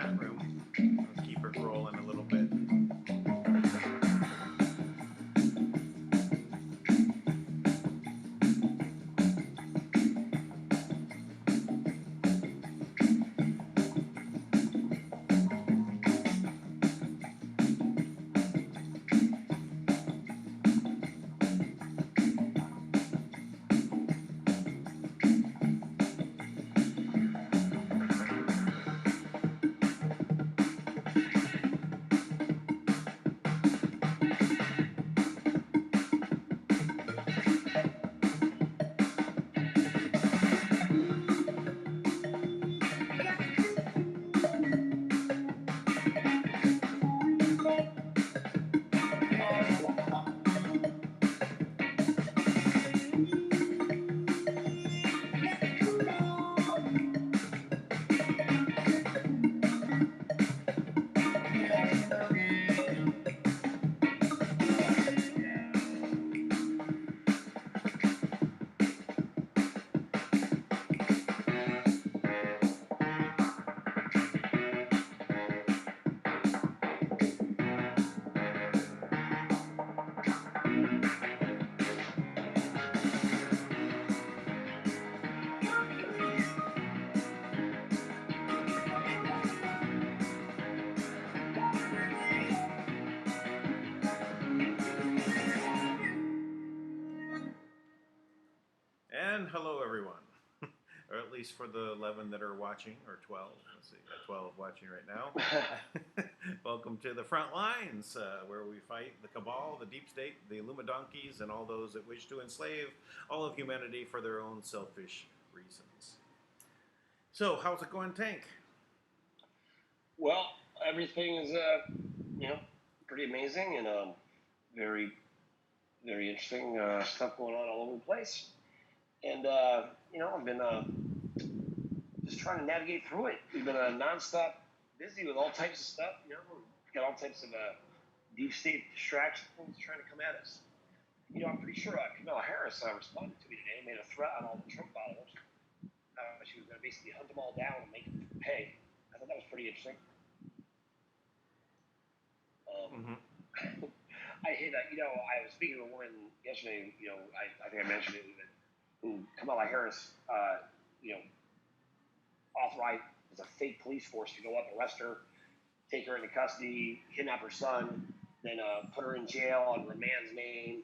chat room. Let's keep it rolling a little bit. And hello, everyone. Or at least for the 11 that are watching, or 12. Let's see, 12 watching right now. Welcome to the front lines, where we fight the cabal, the deep state, the Illuminonkeys, and all those that wish to enslave all of humanity for their own selfish reasons. So, how's it going, Tank? Well, everything is, pretty amazing and very, very interesting stuff going on all over the place. And, I've been just trying to navigate through it. We've been nonstop busy with all types of stuff. We've got all types of deep state distractions trying to come at us. I'm pretty sure Kamala Harris responded to me today and made a threat on all the Trump followers. She was going to basically hunt them all down and make them pay. I thought that was pretty interesting. I hit, I was speaking to a woman yesterday, I think I mentioned it, who Kamala Harris, authorized as a fake police force to go up, arrest her, take her into custody, kidnap her son, then put her in jail on Raman's name.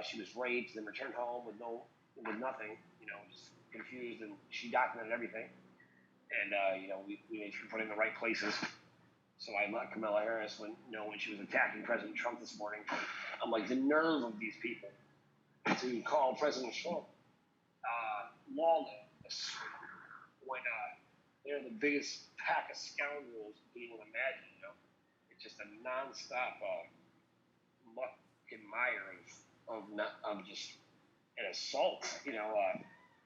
She was raped, then returned home with nothing, just confused, and she documented everything. And, we made sure to put it in the right places. So I let Kamala Harris when she was attacking President Trump this morning. I'm like, the nerve of these people to call President Trump lawless when they're the biggest pack of scoundrels you can even imagine. It's just a nonstop muck and mire of just an assault.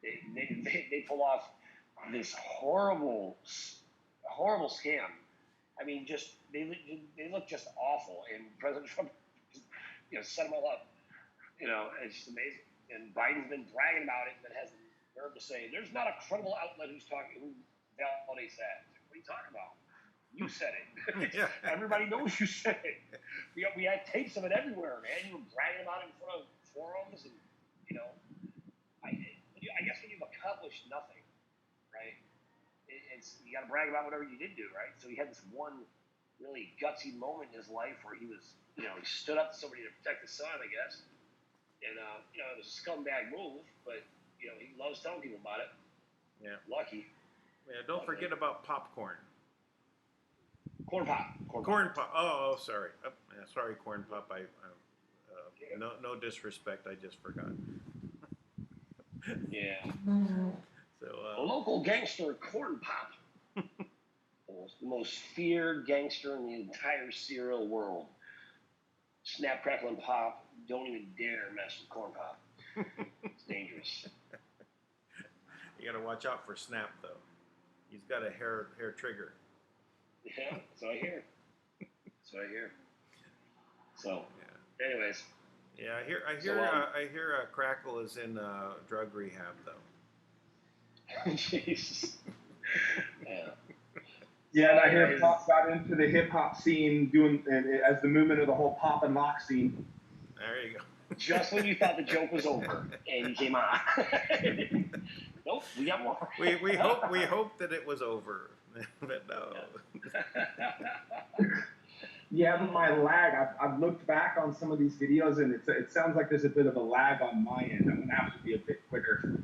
They pull off this horrible scam. I mean, they look just awful, and President Trump, set them all up. It's just amazing. And Biden's been bragging about it, but has the nerve to say there's not a credible outlet who validates that. What are you talking about? You said it. Yeah. Everybody knows you said it. We had tapes of it everywhere, man. You were bragging about it in front of forums, and I guess when you've accomplished nothing, right? You got to brag about whatever you did do, right? So he had this one really gutsy moment in his life where he was, he stood up to somebody to protect his son, I guess. And, it was a scumbag move, but, he loves telling people about it. Yeah. Lucky. Yeah, don't forget about popcorn. Corn pop. Corn pop. Oh, sorry. Sorry, corn pop. No disrespect. I just forgot. Yeah. So, local gangster Corn Pop. The most feared gangster in the entire serial world. Snap, crackle, and pop. Don't even dare mess with Corn Pop. It's dangerous. You got to watch out for Snap, though. He's got a hair trigger. Yeah, so I hear. So, anyways. Yeah, I hear Crackle is in drug rehab, though. Jesus. Yeah. Yeah, and I hear Anyways, Pop got into the hip hop scene doing as the movement of the whole pop and lock scene. There you go. just when you thought the joke was over, and he came on. Nope, we got more. we hope that it was over, but no. Yeah, but my lag, I've looked back on some of these videos, and it sounds like there's a bit of a lag on my end. I'm gonna have to be a bit quicker.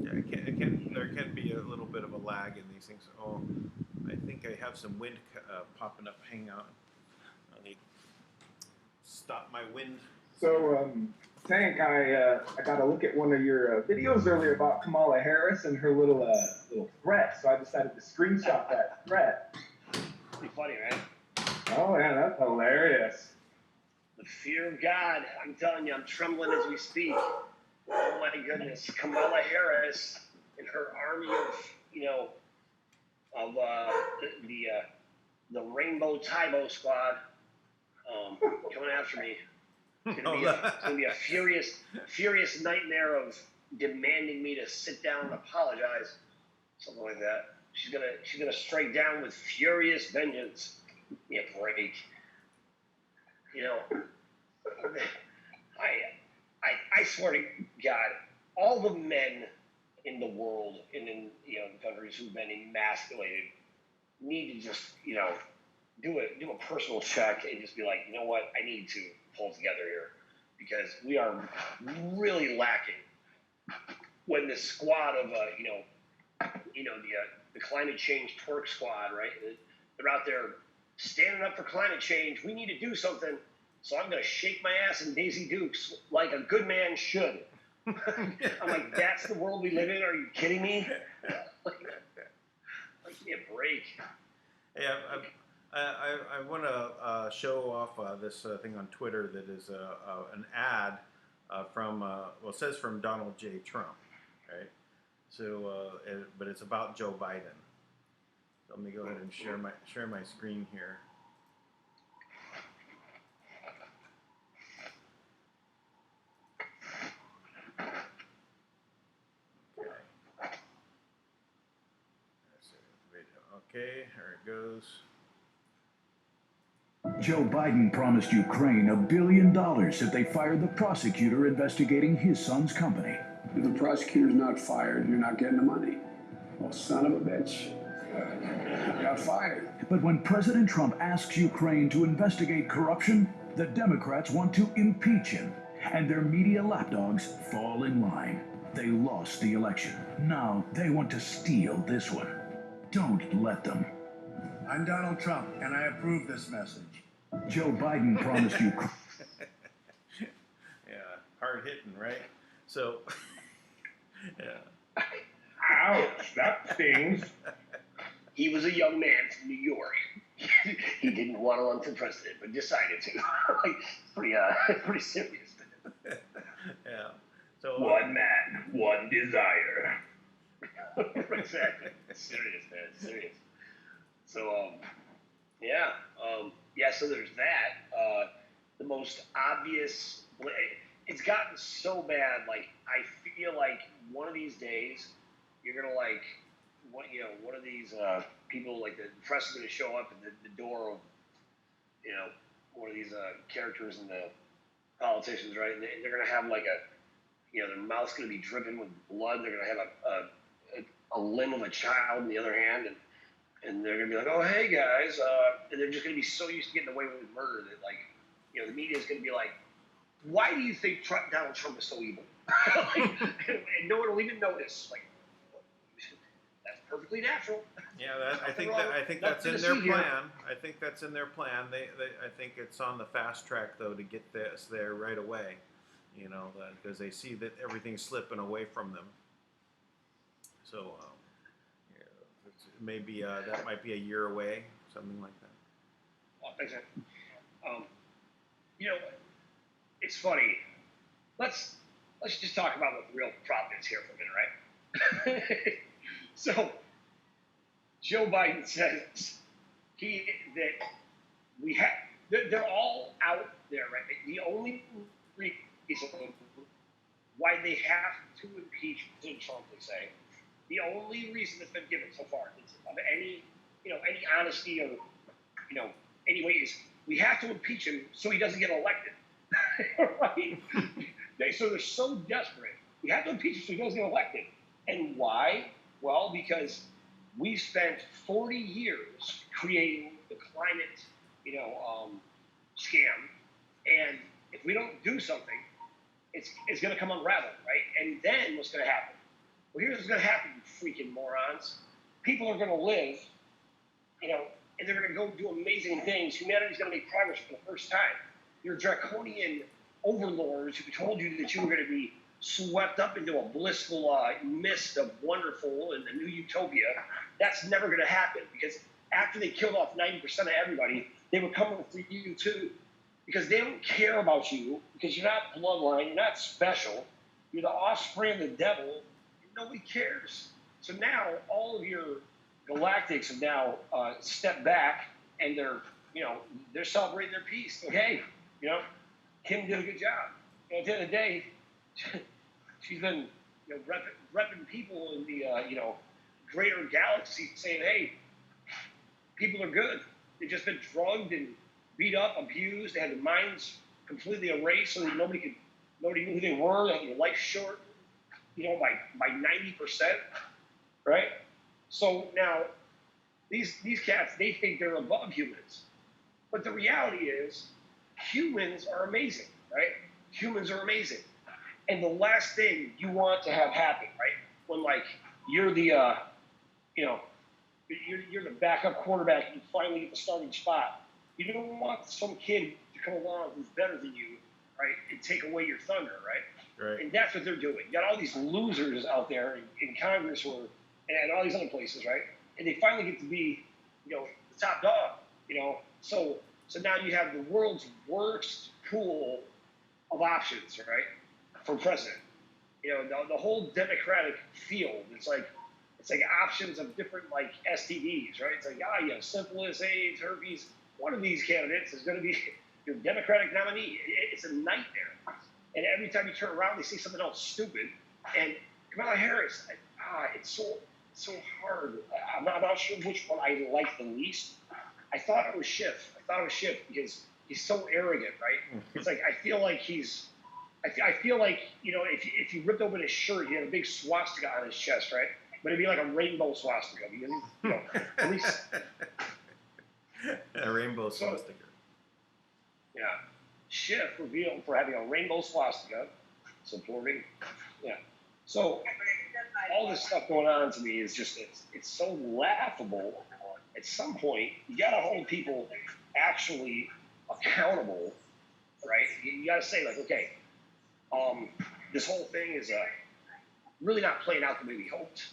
Yeah, there can be a little bit of a lag in these things. Oh, I think I have some wind popping up. Hang on. I need to stop my wind. So, Tank, I got to look at one of your videos earlier about Kamala Harris and her little threat. So I decided to screenshot that threat. Pretty funny, right? Oh, yeah, that's hilarious. The fear of God. I'm telling you, I'm trembling as we speak. Oh my goodness, Kamala Harris and her army of the Rainbow Tybo squad coming after me. It's gonna be a furious nightmare of demanding me to sit down and apologize, something like that. She's gonna strike down with furious vengeance. Yeah, break. I swear to God, all the men in the world and in the countries who've been emasculated need to just do a personal check and just be like, you know what, I need to pull together here, because we are really lacking when this squad of the climate change twerk squad, right? They're out there standing up for climate change. We need to do something. So I'm going to shake my ass in Daisy Dukes like a good man should. I'm like, that's the world we live in? Are you kidding me? Like, give me a break. Yeah, I want to show off this thing on Twitter that is an ad from, it says from Donald J. Trump, right? So, but it's about Joe Biden. So let me go ahead and share my screen here. Okay, here it goes. Joe Biden promised Ukraine $1 billion if they fired the prosecutor investigating his son's company. If the prosecutor's not fired, you're not getting the money. Well, son of a bitch. Got fired. But when President Trump asks Ukraine to investigate corruption, the Democrats want to impeach him, and their media lapdogs fall in line. They lost the election. Now they want to steal this one. Don't let them. I'm Donald Trump, and I approve this message. Joe Biden promised you. Yeah, hard hitting, right? So, yeah. Ouch, that stings. He was a young man from New York. He didn't want to run for president, but decided to. Pretty serious. Yeah. So One man, one desire. Exactly. Serious, man. Serious. So, so there's that. The most obvious. It's gotten so bad. Like, I feel like one of these days, you're gonna one of these people, like the press is gonna show up at the door of, one of these characters in the politicians, right? And they're gonna have like their mouth's gonna be dripping with blood. They're gonna have a limb of a child in the other hand, and they're gonna be like, "Oh, hey guys," and they're just gonna be so used to getting away with murder that, like, the media is gonna be like, "Why do you think Donald Trump is so evil?" and no one will even notice. Like, that's perfectly natural. yeah, I think that's in their plan. I think that's in their plan. I think it's on the fast track though to get this there right away. Because they see that everything's slipping away from them. So maybe that might be a year away, something like that. Well, thanks, man. It's funny. Let's just talk about what the real problem is here for a minute, right? So, Joe Biden says they're all out there, right? The only reason why they have to impeach President Trump, they say, The only reason that's been given so far is of any, any honesty or, any way is we have to impeach him so he doesn't get elected. Right? So they're so desperate. We have to impeach him so he doesn't get elected. And why? Well, because we spent 40 years creating the climate, scam, and if we don't do something, it's going to come unraveled, right? And then what's going to happen? Well, here's what's going to happen, you freaking morons. People are going to live, and they're going to go do amazing things. Humanity's going to make progress for the first time. Your draconian overlords who told you that you were going to be swept up into a blissful mist of wonderful and a new utopia, that's never going to happen, because after they killed off 90% of everybody, they were coming for you too, because they don't care about you, because you're not bloodline, you're not special, you're the offspring of the devil, and nobody cares. So now all of your galactics have now stepped back, and they're celebrating their peace. Okay, Kim did a good job. At the end of the day, she's been repping people in the greater galaxy, saying, hey, people are good. They've just been drugged and beat up, abused. They had their minds completely erased, so that nobody knew who they were. They had their life short, by 90%, right? So now these cats, they think they're above humans, but the reality is humans are amazing, right? Humans are amazing. And the last thing you want to have happen, right, when you're the you're the backup quarterback and you finally get the starting spot, you don't want some kid to come along who's better than you, right, and take away your thunder, right? Right. And that's what they're doing. You got all these losers out there in Congress and all these other places, right? And they finally get to be, the top dog, So now you have the world's worst pool of options, right, for president. The whole Democratic field. It's like options of different STDs, right? It's like, you have syphilis, AIDS, herpes. One of these candidates is going to be your Democratic nominee. It's a nightmare. And every time you turn around, they say something else stupid. And Kamala Harris, it's so hard. I'm not sure which one I like the least. I thought it was Schiff. Because he's so arrogant, right? It's like I feel like if you ripped open his shirt, he had a big swastika on his chest, right? But it'd be like a rainbow swastika, because at least a rainbow swastika. Yeah, Schiff revealed for having a rainbow swastika, supporting. Yeah, so all this stuff going on to me is just it's so laughable. At some point, you got to hold people actually accountable, right? You got to say okay, this whole thing is really not playing out the way we hoped.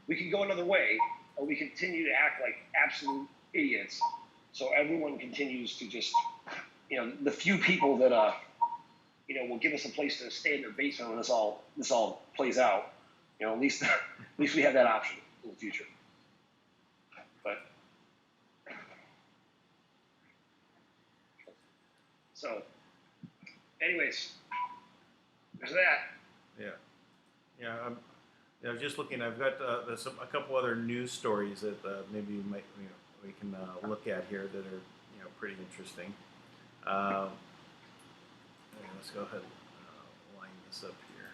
We can go another way, or we continue to act like absolute idiots. So everyone continues to just, the few people that will give us a place to stay in their basement when this all plays out. At least we have that option in the future. But so, anyways, there's that. Yeah. Just looking. I've got there's a couple other news stories that maybe we can look at here that are pretty interesting. Let's go ahead and line this up here.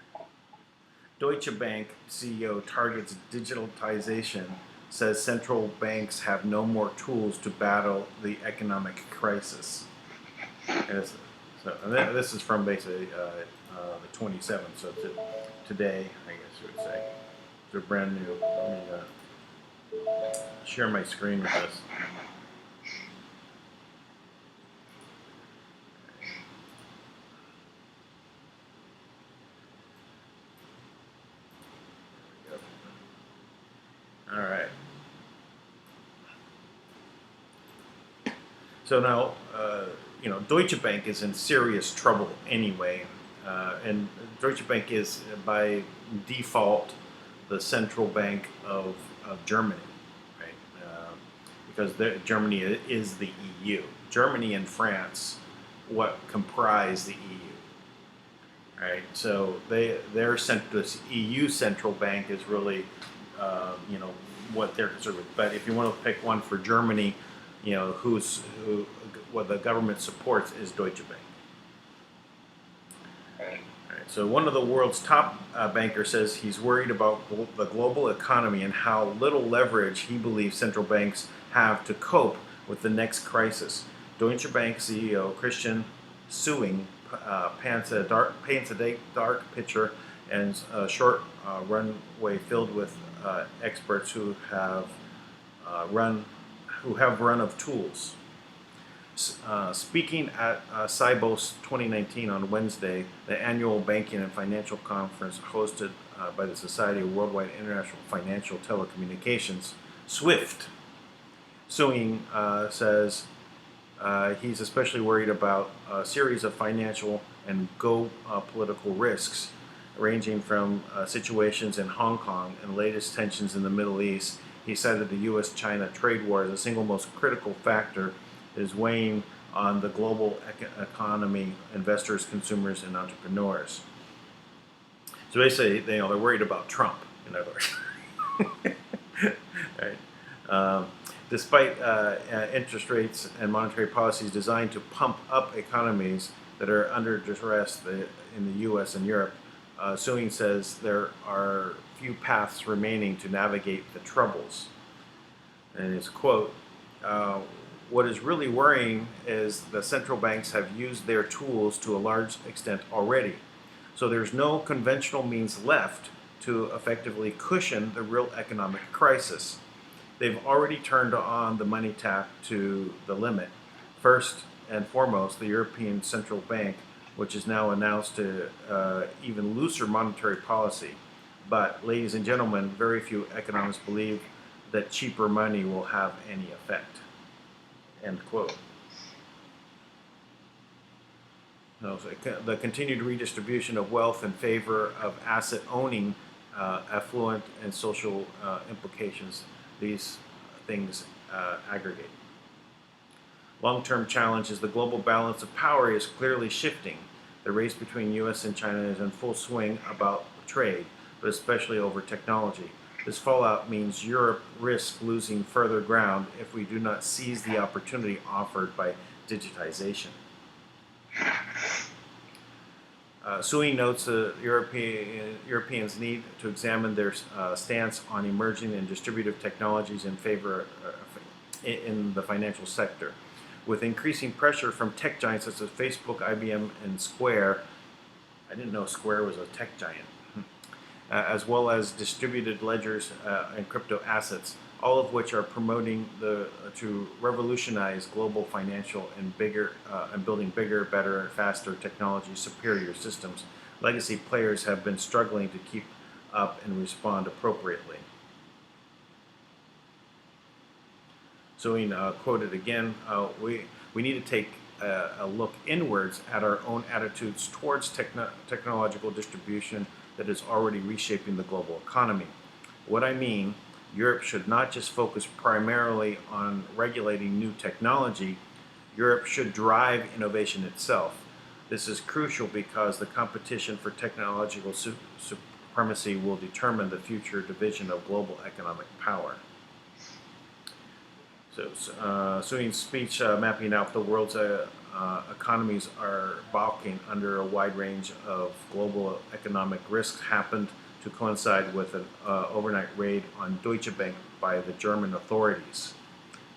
Deutsche Bank CEO targets digitalization, says central banks have no more tools to battle the economic crisis. And this is from basically the 27th, so today, I guess you would say. They're brand new. Let me share my screen with us. All right. So now, Deutsche Bank is in serious trouble anyway, and Deutsche Bank is by default the central bank of Germany, right? Because Germany is the EU. Germany and France, what comprise the EU, right? So this EU central bank is really, you know, what they're concerned with. But if you want to pick one for Germany, you know, what the government supports is Deutsche Bank. Right. All right, so one of the world's top bankers says he's worried about the global economy and how little leverage he believes central banks have to cope with the next crisis. Deutsche Bank CEO Christian Sewing paints a dark picture and a short runway filled with experts who have run of tools. Speaking at Sibos 2019 on Wednesday, the annual banking and financial conference hosted by the Society of Worldwide International Financial Telecommunications, SWIFT, Sewing says he's especially worried about a series of financial and political risks, ranging from situations in Hong Kong and latest tensions in the Middle East. He cited the U.S.-China trade war as the single most critical factor that is weighing on the global economy, investors, consumers, and entrepreneurs. So basically, they're worried about Trump, in other words. Right? Despite interest rates and monetary policies designed to pump up economies that are under duress in the U.S. and Europe, Sewing says there are few paths remaining to navigate the troubles. And his quote, what is really worrying is the central banks have used their tools to a large extent already. So there's no conventional means left to effectively cushion the real economic crisis. They've already turned on the money tap to the limit. First and foremost, the European Central Bank, which has now announced even looser monetary policy. But, ladies and gentlemen, very few economists believe that cheaper money will have any effect. End quote. No, so the continued redistribution of wealth in favor of asset owning, affluent, and social implications, these things aggregate. Long-term challenge is the global balance of power is clearly shifting. The race between U.S. and China is in full swing about trade, but especially over technology. This fallout means Europe risks losing further ground if we do not seize the opportunity offered by digitization. Sui notes the Europeans need to examine their stance on emerging and distributive technologies in favor in the financial sector. With increasing pressure from tech giants such as Facebook, IBM, and Square, I didn't know Square was a tech giant, as well as distributed ledgers and crypto assets, all of which are promoting to revolutionize global financial and building bigger, better, faster technology, superior systems. Legacy players have been struggling to keep up and respond appropriately. So we quoted again, we need to take a look inwards at our own attitudes towards technological distribution that is already reshaping the global economy. What I mean, Europe should not just focus primarily on regulating new technology. Europe should drive innovation itself. This is crucial because the competition for technological supremacy will determine the future division of global economic power. So, Suin's speech mapping out the world's economies are balking under a wide range of global economic risks happened to coincide with an overnight raid on Deutsche Bank by the German authorities.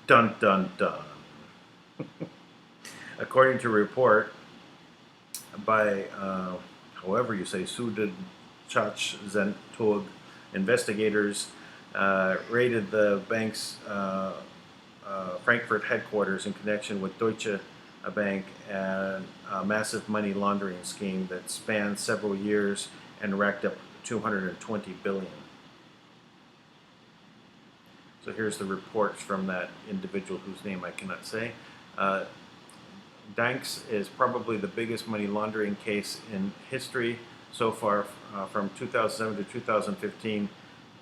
Dun dun dun. According to a report by, however you say, Süddeutsche investigators raided the bank's Frankfurt headquarters in connection with Deutsche Bank and a massive money laundering scheme that spanned several years and racked up 220 billion. So here's the reports from that individual whose name I cannot say. Danks is probably the biggest money laundering case in history so far. From 2007 to 2015,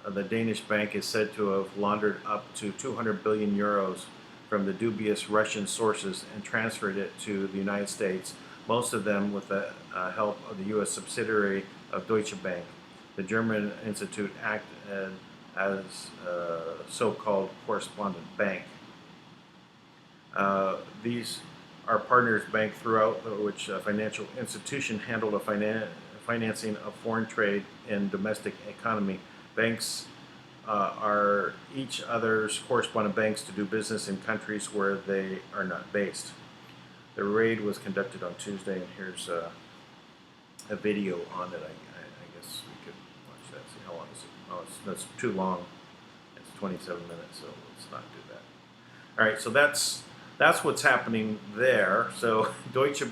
the Danish bank is said to have laundered up to 200 billion euros from the dubious Russian sources and transferred it to the United States, most of them with the help of the U.S. subsidiary of Deutsche Bank. The German institute acted as a so-called correspondent bank. These are partners bank throughout which a financial institution handled a financing of foreign trade and domestic economy. Banks are each other's correspondent banks to do business in countries where they are not based. The raid was conducted on Tuesday, and here's a video on it. I guess we could watch that. See how long is it? Oh, that's too long. It's 27 minutes, so let's not do that. All right, so that's what's happening there. So Deutsche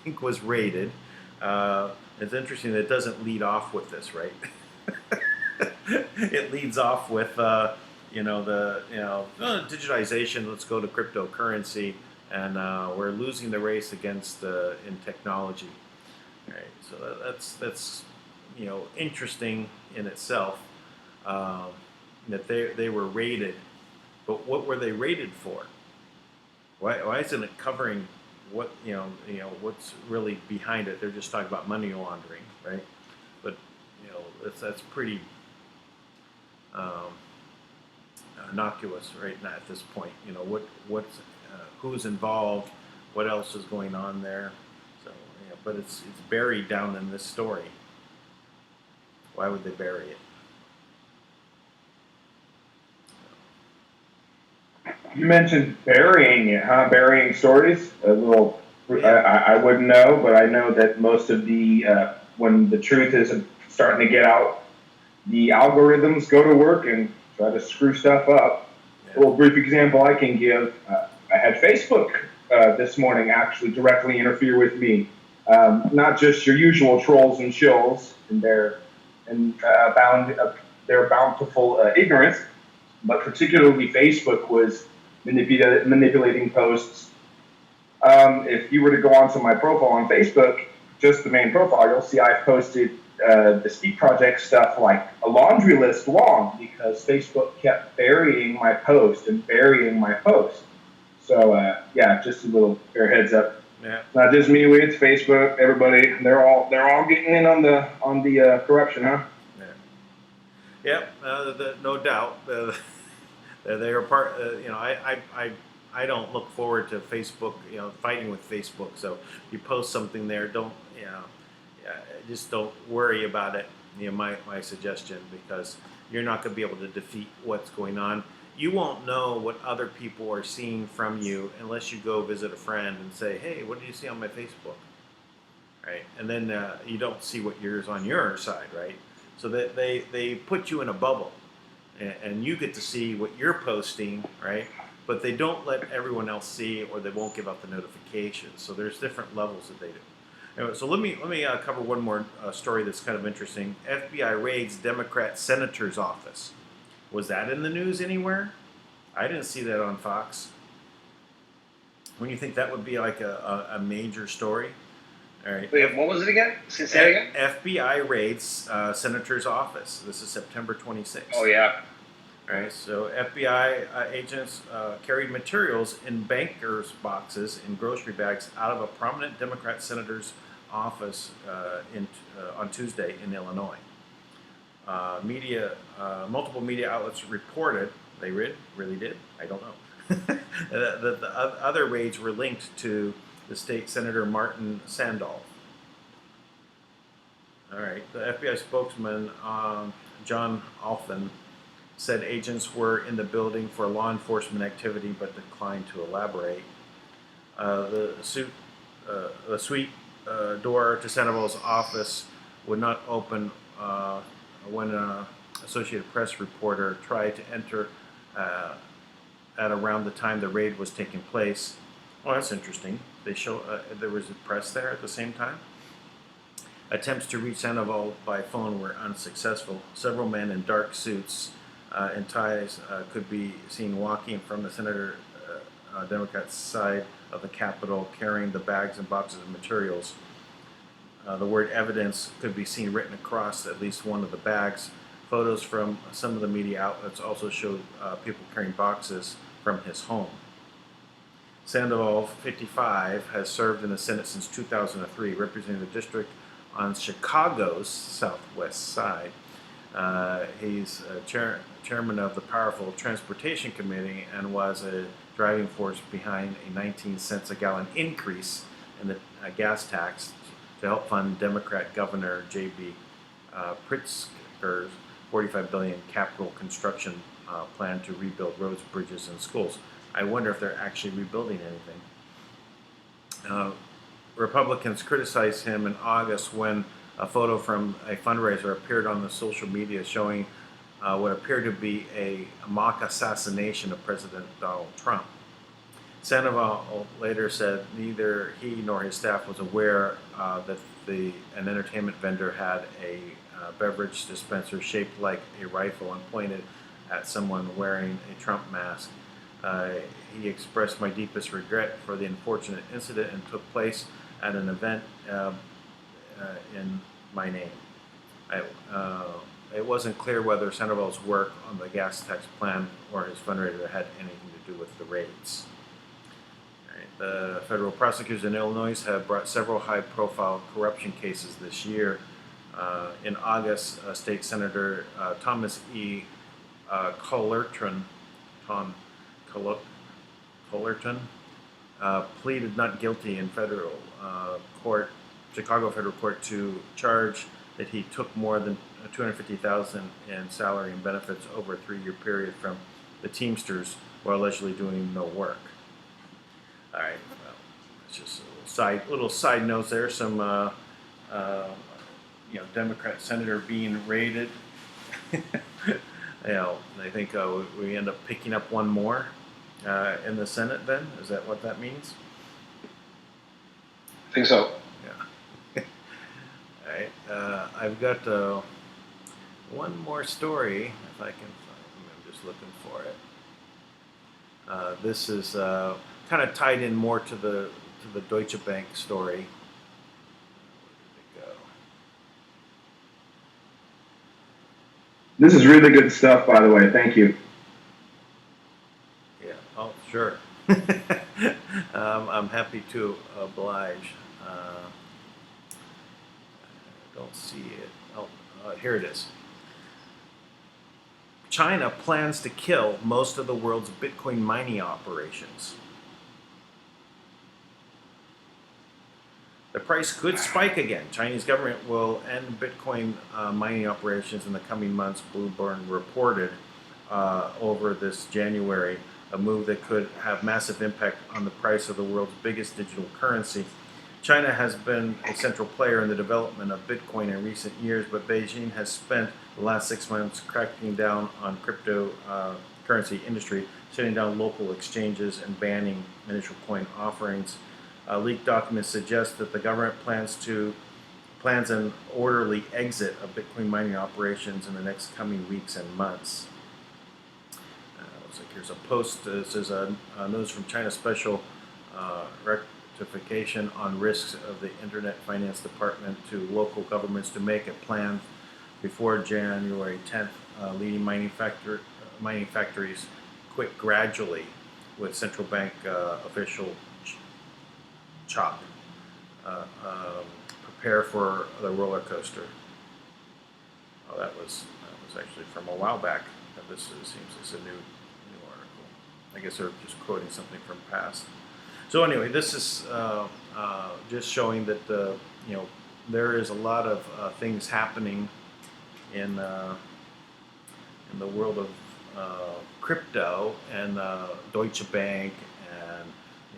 Bank was raided. It's interesting that it doesn't lead off with this, right? It leads off with digitization. Let's go to cryptocurrency, and we're losing the race against in technology. All right, so that's interesting in itself that they were raided, but what were they raided for? Why isn't it covering what what's really behind it? They're just talking about money laundering, right? But that's pretty innocuous right now at this point. What's who's involved, what else is going on there. So but it's buried down in this story. Why would they bury it? You mentioned burying it, huh? Burying stories. A little. I wouldn't know, but I know that most of the when the truth is starting to get out, the algorithms go to work and try to screw stuff up. A little brief example I can give. I had Facebook this morning actually directly interfere with me. Not just your usual trolls and shills and their bountiful ignorance, but particularly Facebook was manipulating posts. If you were to go onto my profile on Facebook, just the main profile, you'll see I've posted the Speak Project stuff like a laundry list long because Facebook kept burying my post and burying my post. So yeah, just a little fair heads up. Yeah. It's not just me, it's Facebook, everybody. They're all getting in on the corruption, huh? Yeah. Yep. No doubt. They are part. I don't look forward to Facebook. Fighting with Facebook. So if you post something there, don't. Just don't worry about it. My suggestion, because you're not going to be able to defeat what's going on. You won't know what other people are seeing from you unless you go visit a friend and say, "Hey, what do you see on my Facebook?" Right, and then you don't see what yours on your side, right? So that they put you in a bubble, and you get to see what you're posting, right? But they don't let everyone else see, or they won't give out the notifications. So there's different levels that they do. Anyway, so let me cover one more story that's kind of interesting. FBI raids Democrat senator's office. Was that in the news anywhere? I didn't see that on Fox. When you think that would be like a major story? All right. Wait, what was it again? Say it again. FBI raids senator's office. This is September 26th. Oh yeah. All right. So FBI agents carried materials in bankers' boxes in grocery bags out of a prominent Democrat senator's office on Tuesday in Illinois. Multiple media outlets reported, they really did, I don't know, that the other raids were linked to the state Senator Martin Sandolph. All right, the FBI spokesman, John Alfin, said agents were in the building for law enforcement activity but declined to elaborate. The suite door to Sandoval's office would not open when an Associated Press reporter tried to enter at around the time the raid was taking place. Oh, that's interesting. They show there was a press there at the same time. Attempts to reach Sandoval by phone were unsuccessful. Several men in dark suits and ties could be seen walking from the Democrat side of the Capitol, carrying the bags and boxes of materials. The word evidence could be seen written across at least one of the bags. Photos from some of the media outlets also showed people carrying boxes from his home. Sandoval, 55, has served in the Senate since 2003, representing the district on Chicago's southwest side. He's chairman of the powerful Transportation Committee and was a driving force behind a 19 cents a gallon increase in the gas tax to help fund Democrat Governor J.B. Pritzker's $45 billion capital construction plan to rebuild roads, bridges, and schools. I wonder if they're actually rebuilding anything. Republicans criticized him in August when a photo from a fundraiser appeared on the social media showing what appeared to be a mock assassination of President Donald Trump. Sandoval later said neither he nor his staff was aware that an entertainment vendor had a beverage dispenser shaped like a rifle and pointed at someone wearing a Trump mask. He expressed my deepest regret for the unfortunate incident and took place at an event in my name. It wasn't clear whether Sandoval's work on the gas tax plan or his fundraiser had anything to do with the raids. The federal prosecutors in Illinois have brought several high-profile corruption cases this year. In August, State Senator Thomas E. Collerton pleaded not guilty in federal court, Chicago federal court, to charge that he took more than $250,000 in salary and benefits over a 3-year period from the Teamsters while allegedly doing no work. All right, well, it's just a little side notes there. Some Democrat senator being raided. I think we end up picking up one more in the Senate. Then is that what that means? I think so. Yeah. All right. I've got one more story, if I can find. I'm just looking for it. This is kind of tied in more to the Deutsche Bank story. Where did it go? This is really good stuff, by the way. Thank you. Yeah. Oh, sure. I'm happy to oblige. I don't see it. Oh, here it is. China plans to kill most of the world's Bitcoin mining operations. The price could spike again. Chinese government will end Bitcoin mining operations in the coming months, Bloomberg reported over this January, a move that could have massive impact on the price of the world's biggest digital currency. China has been a central player in the development of Bitcoin in recent years, but Beijing has spent the last 6 months cracking down on cryptocurrency industry, shutting down local exchanges and banning initial coin offerings. Leaked documents suggest that the government plans an orderly exit of Bitcoin mining operations in the next coming weeks and months. Looks like here's a post. This is a news from China's Special Rectification on Risks of the Internet Finance Department to local governments to make a plan before January 10th. Leading mining factories quit gradually, with central bank official chop. Prepare for the roller coaster. Oh, that was actually from a while back. This seems it's a new article. I guess they're just quoting something from past. So anyway, this is just showing that there is a lot of things happening in the world of crypto, and Deutsche Bank,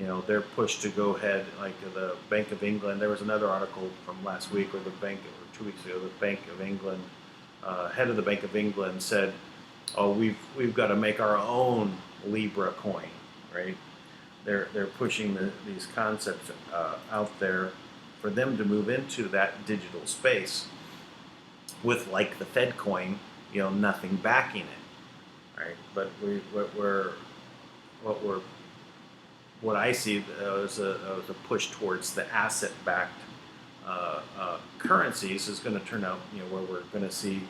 and they're pushed to go ahead, like the Bank of England. There was another article from last week, or 2 weeks ago, the Bank of England, head of the Bank of England said, "Oh, we've got to make our own Libra coin," right? They're pushing these concepts out there for them to move into that digital space with, like, the Fed coin, nothing backing it, right? But what I see is a push towards the asset-backed currencies is going to turn out, where we're going to see,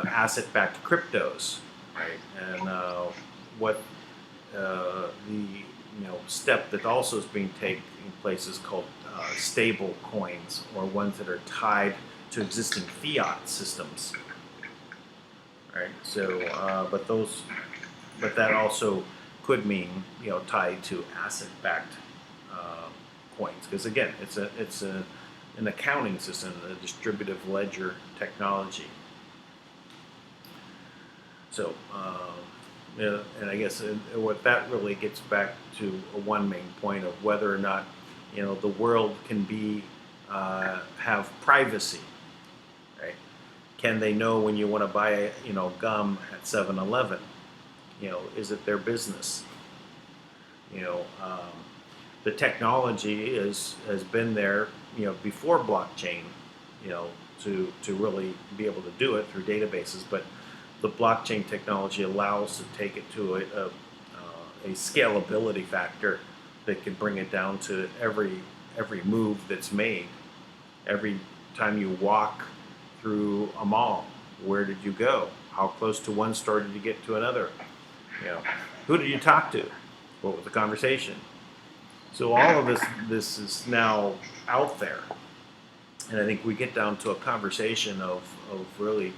asset-backed cryptos, right? And what step that also is being taken in places called stable coins, or ones that are tied to existing fiat systems. Right. So, but that also could mean tied to asset-backed coins, because again, it's an accounting system, a distributive ledger technology. So, and I guess what that really gets back to one main point of whether or not the world can have privacy, right? Can they know when you want to buy gum at 7-Eleven? Is it their business? The technology has been there before blockchain, to really be able to do it through databases, but the blockchain technology allows to take it to a scalability factor that can bring it down to every move that's made. Every time you walk through a mall, where did you go? How close to one store did you get to another? Who did you talk to? What was the conversation? So all of this is now out there, and I think we get down to a conversation of really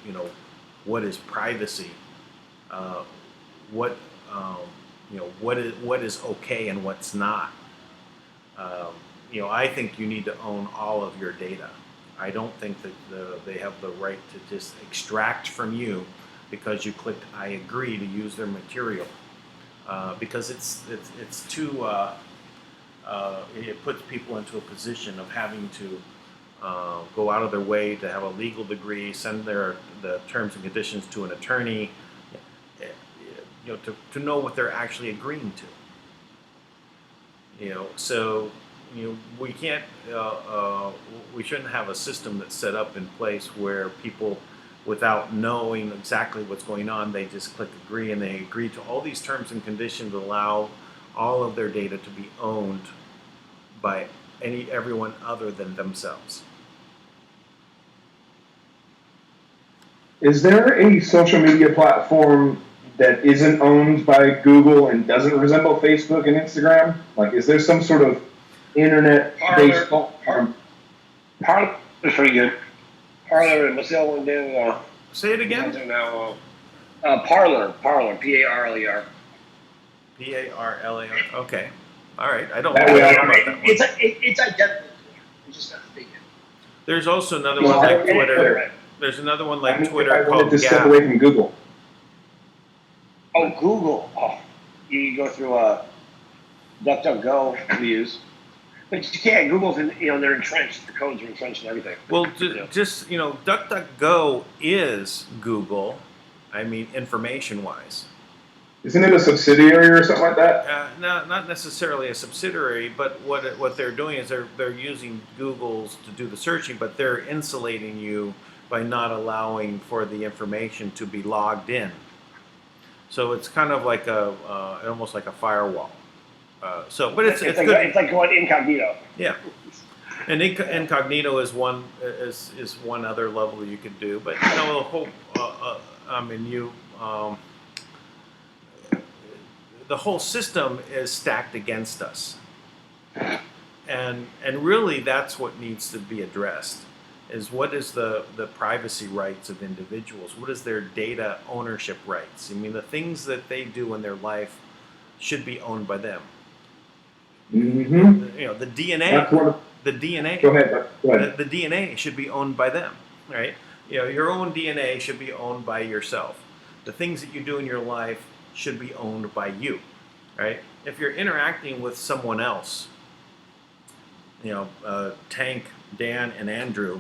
what is privacy, what is okay and what's not. I think you need to own all of your data. I don't think that they have the right to just extract from you because you clicked I agree to use their material, because it's too it puts people into a position of having to go out of their way to have a legal degree, send the terms and conditions to an attorney, to know what they're actually agreeing to. So we can't, we shouldn't have a system that's set up in place where people, without knowing exactly what's going on, they just click agree, and they agree to all these terms and conditions that allow all of their data to be owned by everyone other than themselves. Is there a social media platform that isn't owned by Google and doesn't resemble Facebook and Instagram? Like, is there some sort of internet-based platform? Parler is pretty good. Parler, and what's the other one doing? Say it again. Parler, P-A-R-L-E-R. P-A-R-L-A-R. Okay. All right. I don't That know way about that one. It's identical. It's just not big. There's also another one like Twitter. There's another one like Twitter if I called wanted to step Gap. away from Google. Oh, Google. Oh, you go through DuckDuckGo we use, but you can't. Google's they're entrenched. The codes are entrenched and everything. Well, just DuckDuckGo is Google. I mean, information-wise. Isn't it a subsidiary or something like that? No, not necessarily a subsidiary, but what they're doing is they're using Google's to do the searching, but they're insulating you by not allowing for the information to be logged in. So it's kind of like almost like a firewall. But it's like, good. It's like going incognito. Yeah, and incognito is one other level you could do. But the whole the whole system is stacked against us, and really that's what needs to be addressed. Is what is the privacy rights of individuals? What is their data ownership rights? I mean, the things that they do in their life should be owned by them. Mm-hmm. The DNA. The DNA. Go ahead. The DNA should be owned by them, right? Your own DNA should be owned by yourself. The things that you do in your life should be owned by you, right? If you're interacting with someone else, Tank, Dan, and Andrew,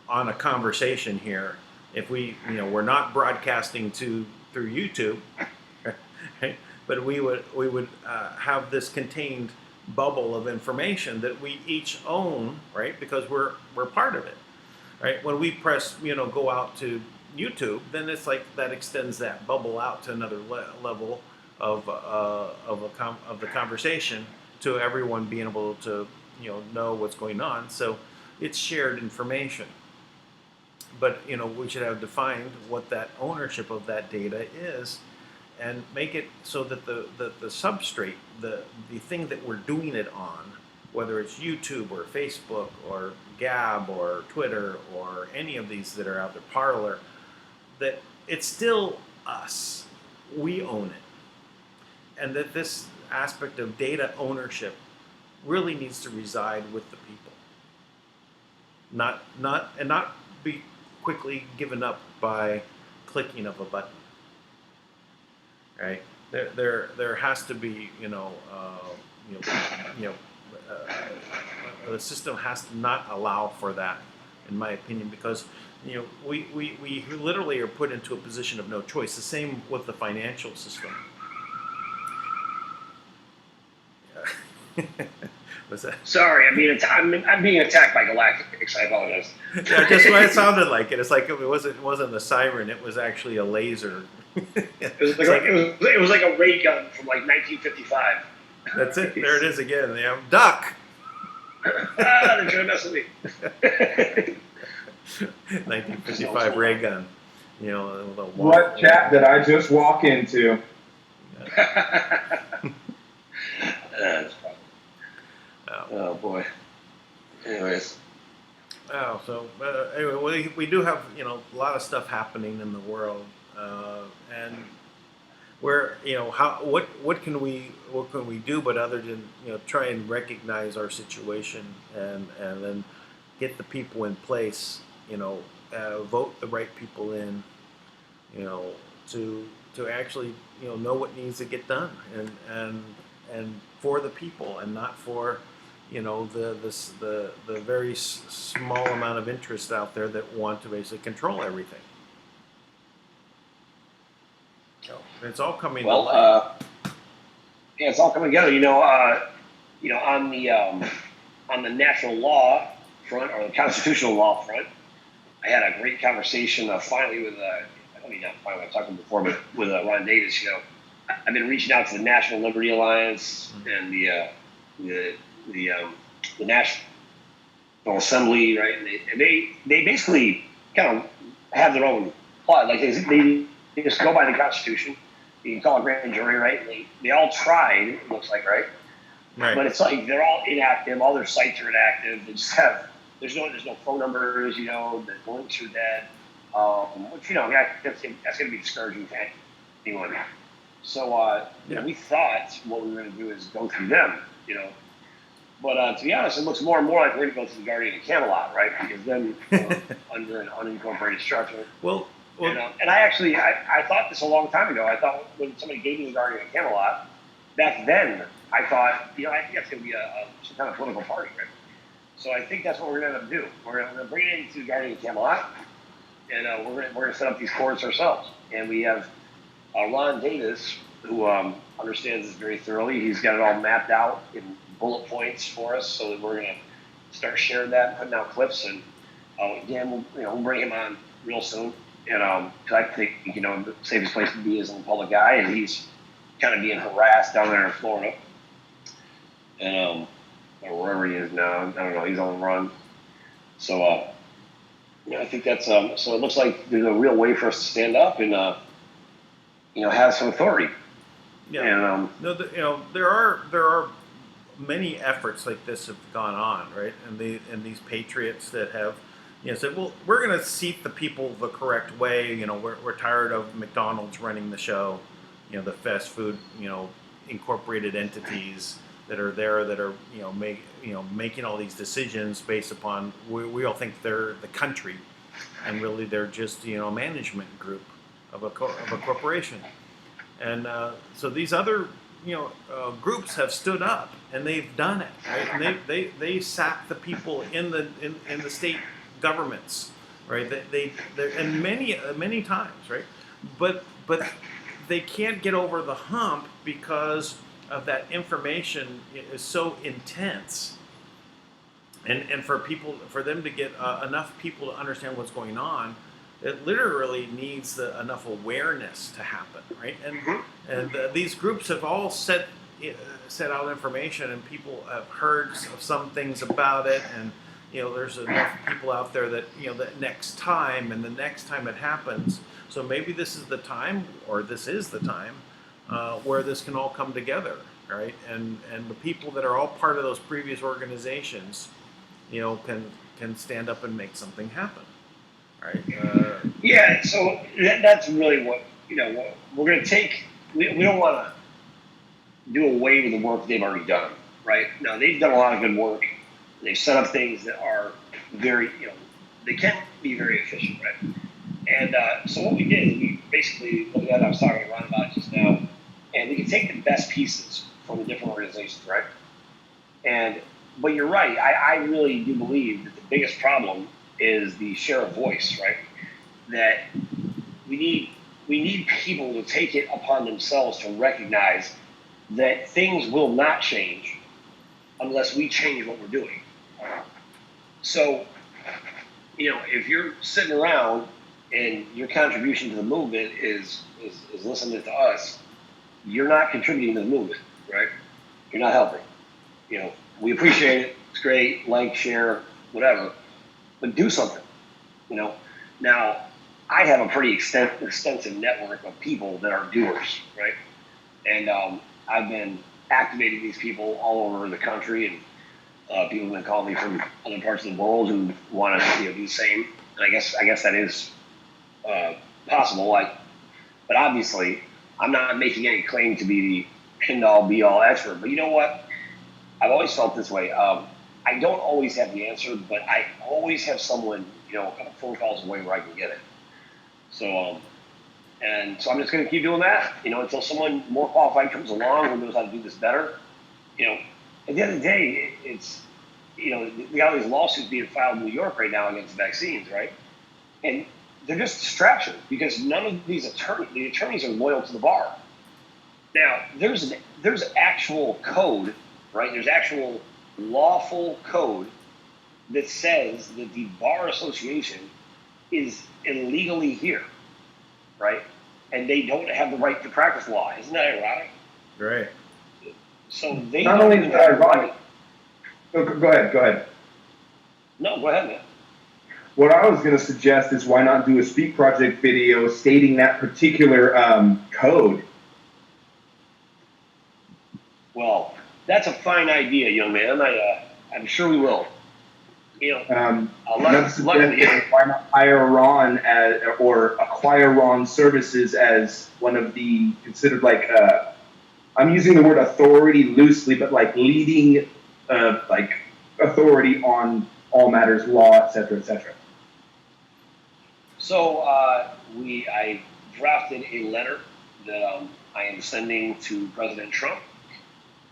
on a conversation here, if we're not broadcasting through YouTube, right? But we would have this contained bubble of information that we each own, right? Because we're part of it, right? When we press go out to YouTube, then it's like that extends that bubble out to another level of the conversation, to everyone being able to know what's going on. So it's shared information. But we should have defined what that ownership of that data is, and make it so that the substrate, the thing that we're doing it on, whether it's YouTube or Facebook or Gab or Twitter or any of these that are out there, Parler, that it's still us. We own it. And that this aspect of data ownership really needs to reside with the people. Not be quickly given up by clicking of a button. Right? There has to be, the system has to not allow for that, in my opinion, because we literally are put into a position of no choice. The same with the financial system. What's that? Sorry, I'm being attacked by Galactics. I apologize. Yeah, just what it sounded like. It's like it wasn't a siren. It was actually a laser. It was like a ray gun from like 1955. That's it. There it is again. Yeah, duck. They're trying to mess with me. 1955 ray gun. What chat did I just walk into? Oh boy. Anyways. Oh, so anyway, we do have a lot of stuff happening in the world, and where what can we do but other than try and recognize our situation and then get the people in place, vote the right people in, to actually know what needs to get done and for the people and not for the very small amount of interest out there that want to basically control everything. So it's all coming. Yeah, it's all coming together. On the natural law front or the constitutional law front, I had a great conversation finally with not finally, I've talked before, but with Ron Davis. I've been reaching out to the National Liberty Alliance and the National Assembly, right? And they basically kind of have their own plot. Like they just go by the Constitution. You can call a grand jury, right? They all tried. It looks like, right? Right. But it's like they're all inactive. All their sites are inactive. They just have there's no phone numbers. The links are dead. Which that's going to be discouraging to anyone. So we thought what we were going to do is go through them. But to be honest, it looks more and more like we're going to go to the Guardian of Camelot, right? Because then under an unincorporated structure. Well, and I thought this a long time ago. I thought when somebody gave me the Guardian of Camelot, back then I thought, I think that's going to be some kind of political party, right? So I think that's what we're going to do. We're going to bring it into the Guardian of Camelot, and we're going to set up these courts ourselves. And we have Ron Davis, who understands this very thoroughly. He's got it all mapped out in bullet points for us, so that we're going to start sharing that, putting out clips, and again, we'll bring him on real soon. And cause I think the safest place to be is in the public eye, and he's kind of being harassed down there in Florida, and or wherever he is now. I don't know. He's on the run. So I think that's so. It looks like there's a real way for us to stand up and have some authority. Yeah. And there are many efforts like this have gone on, right? And these patriots that have said, well, we're going to seat the people the correct way. We're tired of McDonald's running the show. The fast food incorporated entities that are there that are making all these decisions based upon we all think they're the country, and really they're just a management group of a corporation. And so these other groups have stood up and they've done it, right? And they sat the people in the state governments, right? They and many times, right? But they can't get over the hump because of that information is so intense, and for them to get enough people to understand what's going on, it literally needs enough awareness to happen, right? And these groups have all set out information, and people have heard of some things about it, and there's enough people out there that that next time and the next time it happens. So maybe this is the time, or this is the time, where this can all come together, right? And the people that are all part of those previous organizations, can stand up and make something happen, right? Yeah. So that's really what what we're going to take. We don't want to do away with the work they've already done, right? Now they've done a lot of good work. They've set up things that are very, they can be very efficient, right? And so what we did is we basically looked at, I was talking to Ron about just now, and we can take the best pieces from the different organizations, right? But you're right. I really do believe that the biggest problem is the share of voice, right? That we need people to take it upon themselves to recognize that things will not change unless we change what we're doing. So, if you're sitting around and your contribution to the movement is listening to us, you're not contributing to the movement, right? You're not helping. We appreciate it. It's great. Like, share, whatever. But do something. Now, I have a pretty extensive network of people that are doers, right? And I've been activating these people all over the country, and people have been calling me from other parts of the world who want to do the same. And I guess that is possible. But obviously, I'm not making any claim to be the end-all, be-all expert. But you know what? I've always felt this way. I don't always have the answer, but I always have someone, a couple phone calls away where I can get it. So, so I'm just going to keep doing that, until someone more qualified comes along who knows how to do this better. At the end of the day, it's, we got all these lawsuits being filed in New York right now against vaccines, right? And they're just distractions because none of the attorneys are loyal to the bar. Now, there's actual code, right? There's actual lawful code that says that the Bar Association is illegally here, right? And they don't have the right to practice law. Isn't that ironic? Right. So they not don't only is that ironic. Go ahead. No, go ahead, man. What I was going to suggest is why not do a Speak Project video stating that particular code? Well, that's a fine idea, young man. I'm sure we will. Another suggestion is why not hire Ron or acquire Ron services as one of the considered I'm using the word authority loosely, but leading authority on all matters law, et cetera, et cetera. So I drafted a letter that I am sending to President Trump,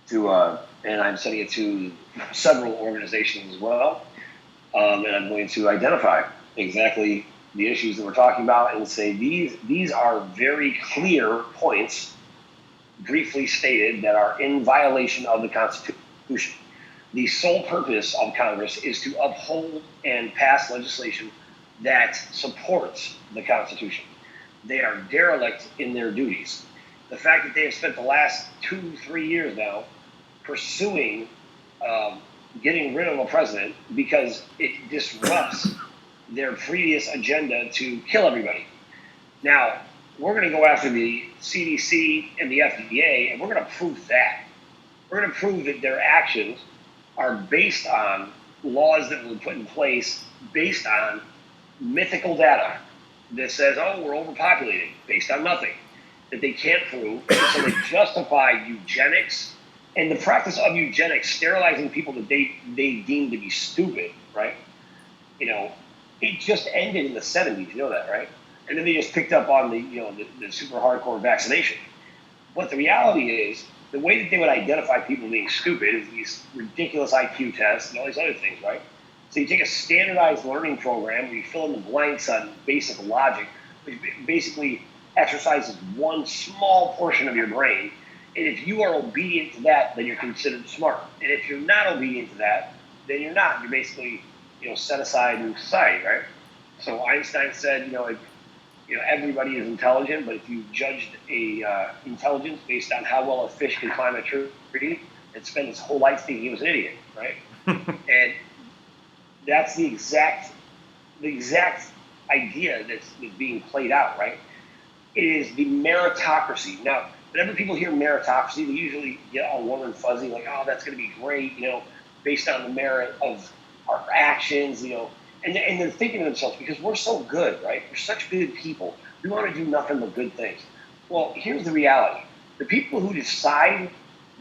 and I'm sending it to several organizations as well. And I'm going to identify exactly the issues that we're talking about and say these are very clear points, briefly stated, that are in violation of the Constitution. The sole purpose of Congress is to uphold and pass legislation that supports the Constitution. They are derelict in their duties. The fact that they have spent the last 2-3 years now pursuing getting rid of a president because it disrupts their previous agenda to kill everybody. Now, we're going to go after the CDC and the FDA, and we're going to prove that. We're going to prove that their actions are based on laws that were put in place based on mythical data that says, oh, we're overpopulated, based on nothing, that they can't prove. So they justify eugenics and the practice of eugenics, sterilizing people that they deem to be stupid, right? It just ended in the 70s, you know that, right? And then they just picked up on the super hardcore vaccination. But the reality is, the way that they would identify people being stupid is these ridiculous IQ tests and all these other things, right? So you take a standardized learning program where you fill in the blanks on basic logic, which basically exercises one small portion of your brain. And if you are obedient to that, then you're considered smart. And if you're not obedient to that, then you're not. You're basically, set aside in society, right? So Einstein said, everybody is intelligent, but if you judged a intelligence based on how well a fish can climb a tree, and spend his whole life thinking he was an idiot, right? And that's the exact idea that's being played out, right? It is the meritocracy. Now, whenever people hear meritocracy, they usually get all warm and fuzzy, like, oh, that's going to be great, based on the merit of our actions, and they're thinking to themselves, because we're so good, right? We're such good people. We want to do nothing but good things. Well, here's the reality. The people who decide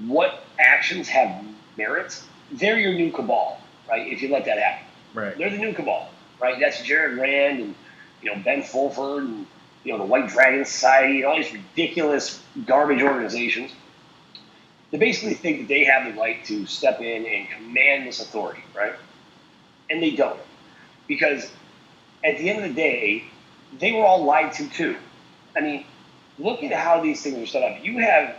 what actions have merits, they're your new cabal, right? If you let that happen. Right. They're the new cabal, right? That's Jared Rand and, Ben Fulford and, the White Dragon Society and all these ridiculous garbage organizations. They basically think that they have the right to step in and command this authority, right? And they don't. Because at the end of the day, they were all lied to too. I mean, look at how these things are set up. You have,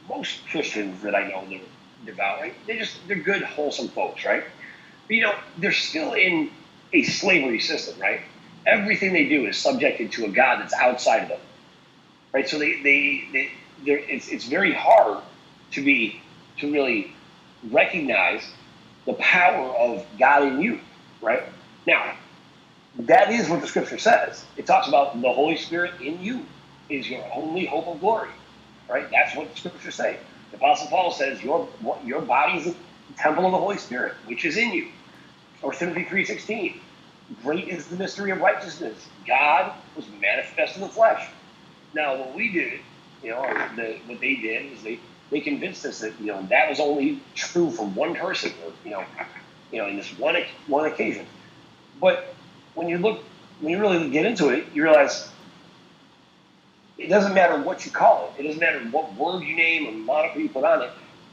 most Christians that I know that are devout, right? They're good, wholesome folks, right? But they're still in a slavery system, right? Everything they do is subjected to a God that's outside of them, right? So it's very hard to really recognize the power of God in you, right? Now, that is what the scripture says. It talks about the Holy Spirit in you is your only hope of glory, right? That's what the scriptures say. The Apostle Paul says your body is a temple of the Holy Spirit, which is in you. 1 Timothy 3:16. Great is the mystery of righteousness. God was manifest in the flesh. Now, what we did, what they did is they convinced us that that was only true for one person, or in this one occasion. But when you really get into it, you realize it doesn't matter what you call it. It doesn't matter what word you name or moniker you put on it.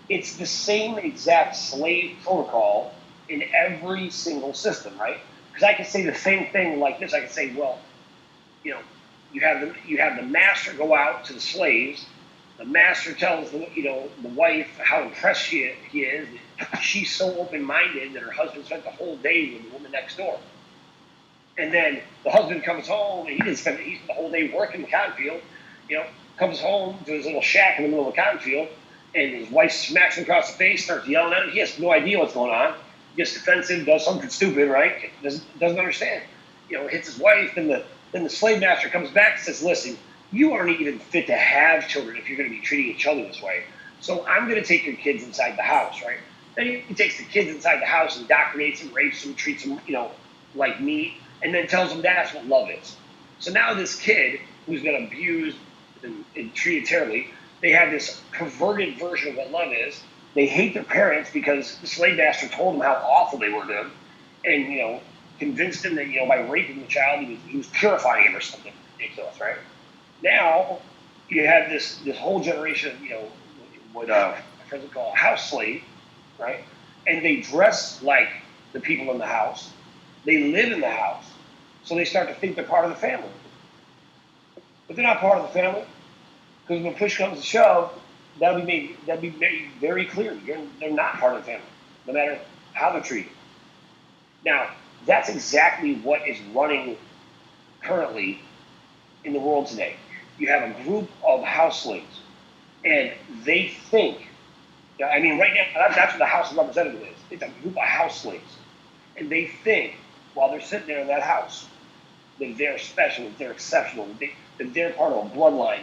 It's the same exact slave protocol in every single system, right? Because I can say the same thing like this. I can say, well, you have the master go out to the slaves. The master tells the wife how impressed he is. She's so open-minded that her husband spent the whole day with the woman next door. And then the husband comes home and he spent the whole day working the cotton field. Comes home to his little shack in the middle of the cotton field, and his wife smacks him across the face, starts yelling at him. He has no idea what's going on. Gets defensive, does something stupid, right? Doesn't understand. Hits his wife, and then the slave master comes back and says, listen, you aren't even fit to have children if you're going to be treating each other this way. So I'm going to take your kids inside the house, right? Then he takes the kids inside the house and indoctrinates them, rapes them, treats them, like meat, and then tells them that's what love is. So now this kid who's been abused and treated terribly, they have this perverted version of what love is. They hate their parents because the slave master told them how awful they were to them, and convinced them that by raping the child he was purifying him or something ridiculous, right? Now you have this whole generation, what my friends would call a house slave, right? And they dress like the people in the house. They live in the house, so they start to think they're part of the family, but they're not part of the family, because when push comes to shove, that'll be made very clear. They're not part of the family, no matter how they're treated. Now, that's exactly what is running currently in the world today. You have a group of house slaves, and they think, right now, that's what the House of Representatives is. It's a group of house slaves. And they think, while they're sitting there in that house, that they're special, that they're exceptional, that they're part of a bloodline,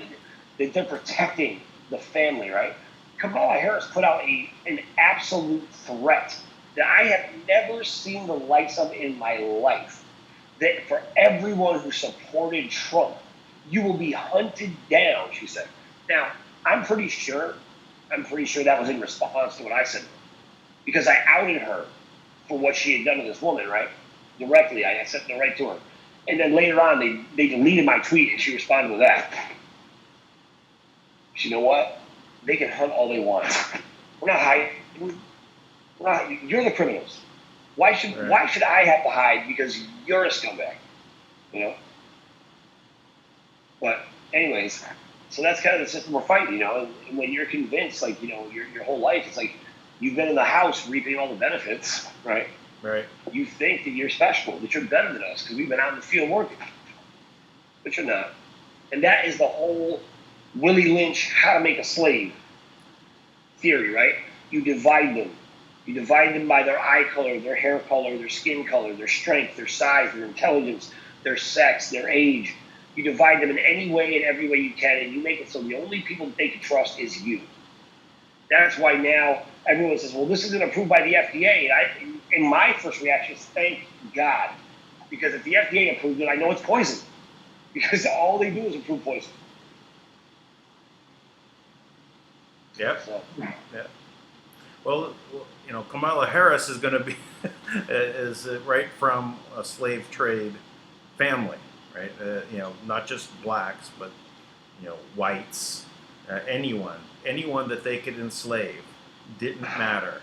that they're protecting the family, right? Kamala Harris put out an absolute threat that I have never seen the likes of in my life. That for everyone who supported Trump, you will be hunted down, she said. Now, I'm pretty sure that was in response to what I said, because I outed her for what she had done to this woman, right? Directly, I said it right to her. And then later on, they deleted my tweet, and she responded with that. But you know what? They can hunt all they want. We're not hiding. You're the criminals. Why should I have to hide because you're a scumbag? But anyways, so that's kind of the system we're fighting, And when you're convinced, your whole life, it's like you've been in the house reaping all the benefits, right? Right. You think that you're special, that you're better than us because we've been out in the field working, but you're not. And that is the whole Willie Lynch how to make a slave theory, right? You divide them. You divide them by their eye color, their hair color, their skin color, their strength, their size, their intelligence, their sex, their age. You divide them in any way and every way you can, and you make it so the only people that they can trust is you. That's why now everyone says, well, this isn't approved by the FDA. And my first reaction is, thank God. Because if the FDA approved it, I know it's poison. Because all they do is approve poison. Yep. So. Yeah. Well, Kamala Harris is going to be is right from a slave trade family, right? Not just blacks, but whites, anyone that they could enslave didn't matter.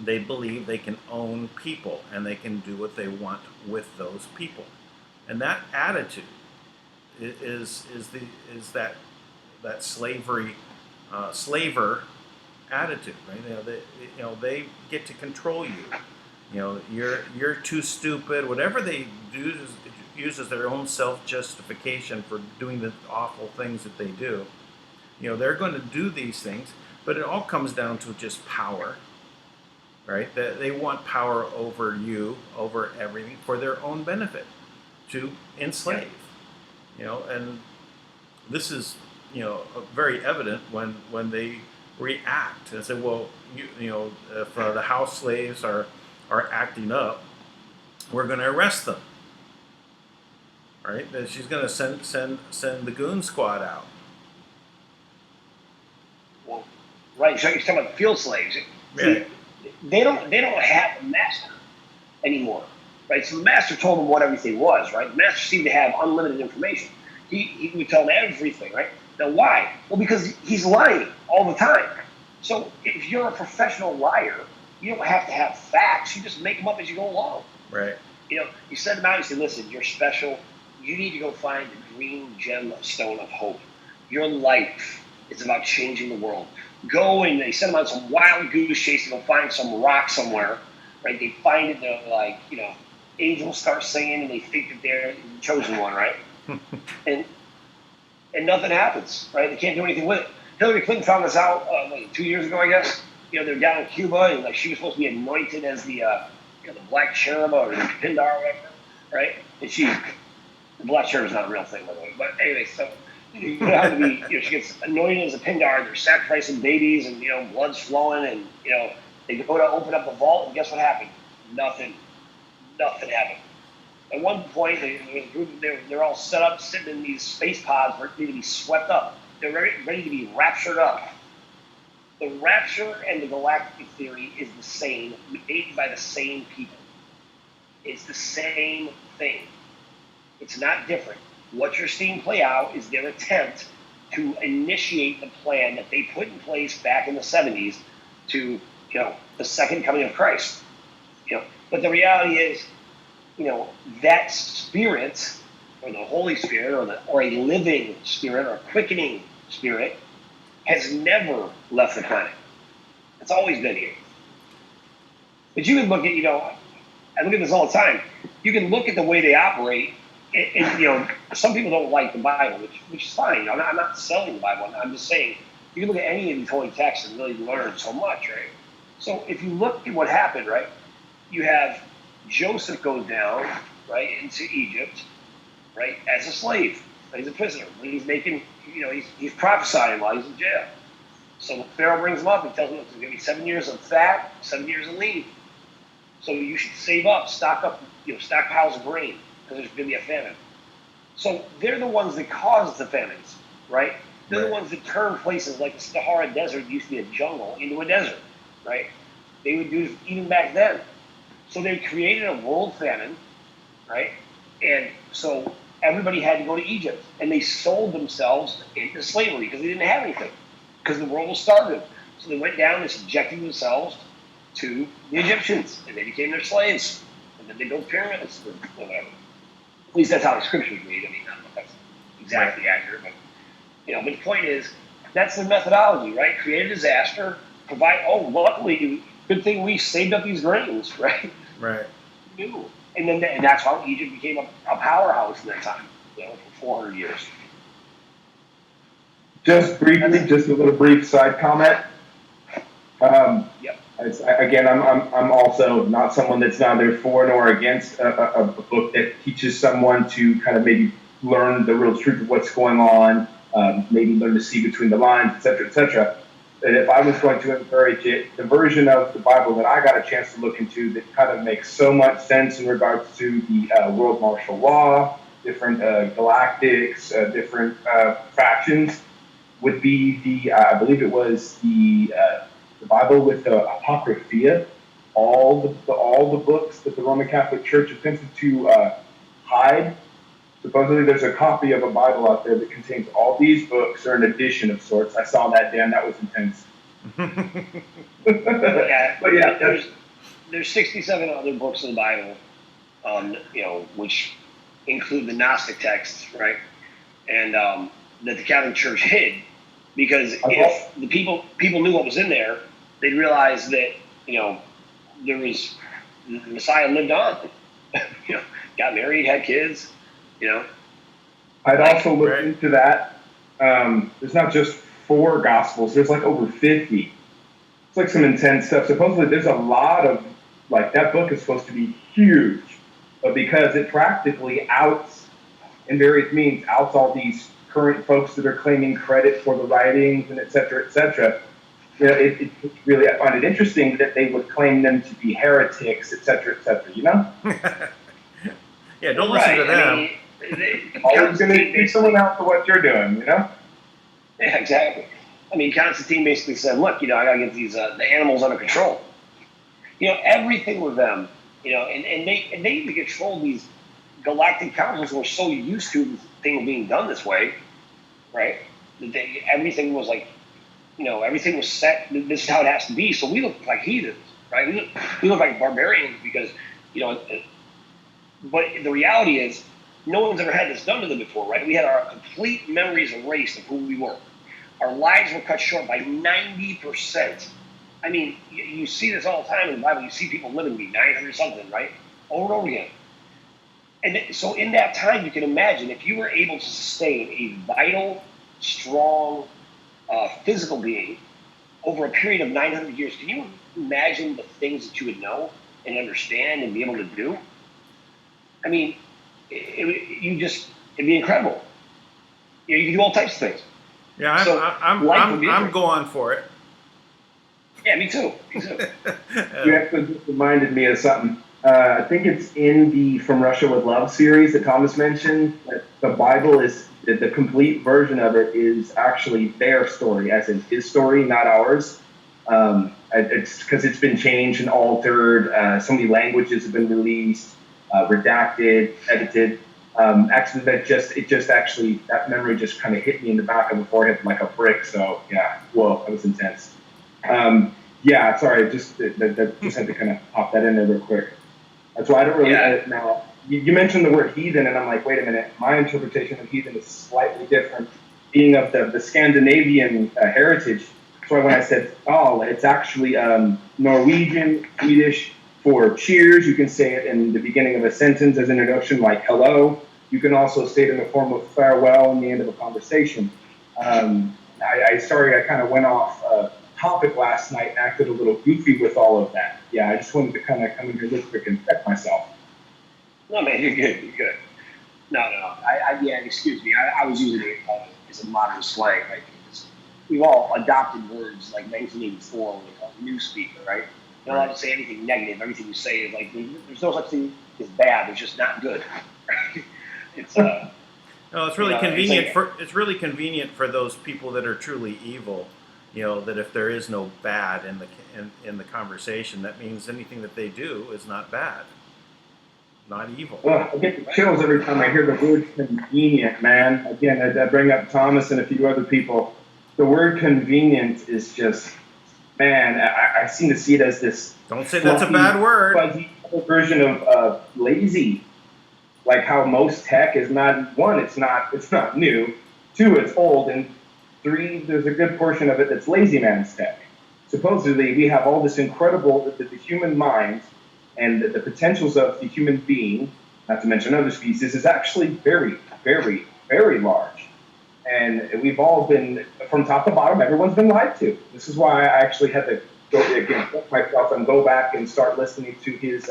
They believe they can own people and they can do what they want with those people, and that attitude is that slaver attitude, right? They get to control you. You're too stupid. Whatever they do uses their own self-justification for doing the awful things that they do. They're going to do these things, but it all comes down to just power, right? They want power over you, over everything, for their own benefit, to enslave. And this is very evident when they react and say, well, if the house slaves are acting up, we're going to arrest them. Right? She's going to send the goon squad out. Well, right. So you're talking about the field slaves. Yeah. See, they don't have a master anymore, right? So the master told them what everything was, right? The master seemed to have unlimited information. He would tell them everything, right? Now, why? Well, because he's lying all the time. So if you're a professional liar, you don't have to have facts. You just make them up as you go along. Right. You send them out and you say, listen, you're special. You need to go find the green gemstone of hope. Your life is about changing the world. Go, and they send them on some wild goose chase to go find some rock somewhere, right? They find it, they're like, angels start singing, and they think that they're the chosen one, right? and nothing happens, right? They can't do anything with it. Hillary Clinton found this out 2 years ago, I guess. They're down in Cuba, and she was supposed to be anointed as the black cherub or the Pindar or whatever, right? And the black cherub is not a real thing, by the way. But anyway, so have to be, she gets anointed as a Pindar. They're sacrificing babies, and blood's flowing, and they go to open up the vault, and guess what happened? Nothing happened. At one point, they're all set up, sitting in these space pods, ready to be swept up. They're ready to be raptured up. The rapture and the galactic theory is the same, made by the same people. It's the same thing. It's not different. What you're seeing play out is their attempt to initiate the plan that they put in place back in the 70s to, the second coming of Christ. But the reality is, that spirit, or the Holy Spirit, or a living spirit, or a quickening spirit, has never left the planet. It's always been here. But you can look at, I look at this all the time. You can look at the way they operate, and some people don't like the Bible, which is fine. I'm not selling the Bible. I'm just saying, you can look at any of these holy texts and really learn so much, right? So if you look at what happened, right, you have Joseph goes down, right, into Egypt, right, as a slave. He's a prisoner. He's making, he's prophesying while he's in jail. So Pharaoh brings him up and tells him there's going to be 7 years of fat, 7 years of lean. So you should save up, stock up, stockpiles of grain, because there's going to be a famine. So they're the ones that caused the famines, right? They're the ones that turned places like the Sahara Desert, used to be a jungle, into a desert, right? They would do this even back then. So they created a world famine, right? And so everybody had to go to Egypt, and they sold themselves into slavery because they didn't have anything, because the world was starving. So they went down and subjected themselves to the Egyptians, and they became their slaves. And then they built pyramids, or whatever. At least that's how the scriptures read. I mean, I don't know if that's exactly accurate, but but the point is, that's their methodology, right? Create a disaster, provide. Oh, luckily, good thing we saved up these grains, right? Right. And that's how Egypt became a powerhouse in that time, for 400 years. Just briefly, just a little brief side comment. Yep. Again, I'm also not someone that's neither for nor against a book that teaches someone to kind of maybe learn the real truth of what's going on, maybe learn to see between the lines, et cetera, et cetera. And if I was going to encourage it, the version of the Bible that I got a chance to look into that kind of makes so much sense in regards to the world martial law, different galactics, different factions, would be I believe it was the Bible with the Apocrypha, all the books that the Roman Catholic Church attempted to hide. Supposedly, there's a copy of a Bible out there that contains all these books, or an edition of sorts. I saw that, Dan. That was intense. But yeah, there's 67 other books of the Bible, which include the Gnostic texts, right? And that the Catholic Church hid, because if the people knew what was in there, they'd realize that there was the Messiah lived on, got married, had kids, I'd also looked into that. There's not just 4 Gospels. There's like over 50. It's like some intense stuff. Supposedly, there's a lot of that book is supposed to be huge, but because it practically outs, in various means, outs all these current folks that are claiming credit for the writings and et cetera, et cetera. It really, I find it interesting that they would claim them to be heretics, et cetera, Yeah, don't listen to them. Always going to teach someone else for what you're doing, Yeah, exactly. I mean, Constantine basically said, look, I got to get these the animals under control. Everything with them, and they even controlled these galactic councils who were so used to things being done this way, right? Everything was everything was set. This is how it has to be. So we look like heathens, right? We look like barbarians because, but the reality is, no one's ever had this done to them before, right? We had our complete memories erased of who we were. Our lives were cut short by 90%. I mean, you see this all the time in the Bible. You see people living to be 900 something, right? Over and over again. And so in that time, you can imagine if you were able to sustain a vital, strong, physical being over a period of 900 years, can you imagine the things that you would know and understand and be able to do? I mean, it'd be incredible. You can do all types of things. Yeah, So, I'm going for it. Yeah, me too. You actually just reminded me of something. I think it's in the From Russia with Love series that Thomas mentioned. That the Bible is the complete version of it is actually their story, as in his story, not ours. It's because it's been changed and altered. So many languages have been released, redacted, edited. Actually, that memory just kind of hit me in the back of the forehead like a brick. So yeah, whoa, that was intense. Yeah, sorry, just had to kind of pop that in there real quick. That's why I don't really now. You mentioned the word heathen, and I'm like, wait a minute. My interpretation of heathen is slightly different, being of the Scandinavian heritage. That's why when I said it's actually Norwegian, Swedish for cheers. You can say it in the beginning of a sentence as an introduction, like hello. You can also say it in the form of farewell in the end of a conversation. I kind of went off topic last night and acted a little goofy with all of that. Yeah, I just wanted to kind of come in here real quick and check myself. No, man, you're good. No. Excuse me. I was using it as a modern slang, right? Because we've all adopted words like 1984 when we call it newspeak, right? You're not allowed to say anything negative. Everything you say is like, there's no such thing as bad. It's just not good. It's no, it's really convenient it's really convenient for those people that are truly evil. That if there is no bad in the conversation, that means anything that they do is not bad, not evil. Well, I get the chills every time I hear the word convenient, man. Again, I bring up Thomas and a few other people. The word convenient is just, man, I seem to see it as this. Don't say that's a bad word. Fuzzy version of lazy. Like how most tech is not, one, it's not new. 2, it's old. And 3, there's a good portion of it that's lazy man's tech. Supposedly, we have all this incredible, the human mind and the potentials of the human being, not to mention other species, is actually very, very, very large. And we've all been, from top to bottom, everyone's been lied to. This is why I actually had to again, myself and go back and start listening to his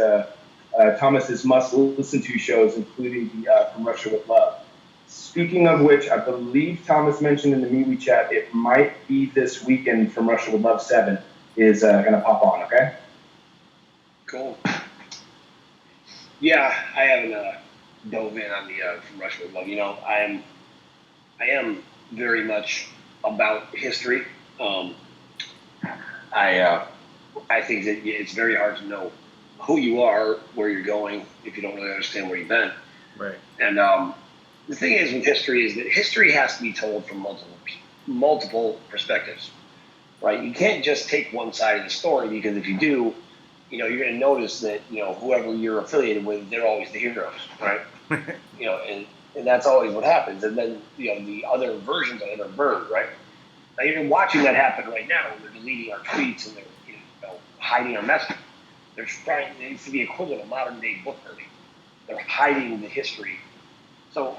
Thomas's must listen to shows, including the From Russia with Love. Speaking of which, I believe Thomas mentioned in the MeWe chat it might be this weekend. From Russia with Love 7 is going to pop on. Okay. Cool. Yeah, I haven't dove in on the From Russia with Love. You know, I am very much about history. I think that it's very hard to know who you are, where you're going, if you don't really understand where you've been. Right. And the thing is with history is that history has to be told from multiple perspectives, right? You can't just take one side of the story, because if you do, you know, you're going to notice that, you know, whoever you're affiliated with, they're always the heroes, right? You know, and that's always what happens. And then, you know, the other versions of it are burned, right? Now you're watching that happen right now. They're deleting our tweets and they're, you know, hiding our messages. They're trying. It's the equivalent of modern day book burning. They're hiding the history. So,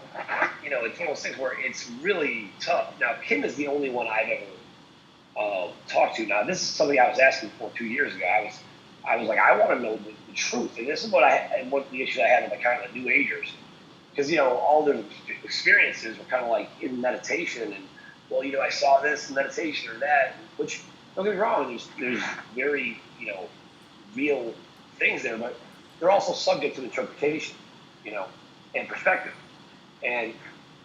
you know, it's one of those things where it's really tough. Now, Kim is the only one I've ever talked to. Now, this is something I was asking for 2 years ago. I was like, I want to know the truth, and this is what the issue I had with the kind of the New Agers, because, you know, all their experiences were kind of like in meditation, and, well, you know, I saw this in meditation or that, which, don't get me wrong, there's very, you know, real things there, but they're also subject to interpretation, you know, and perspective. And,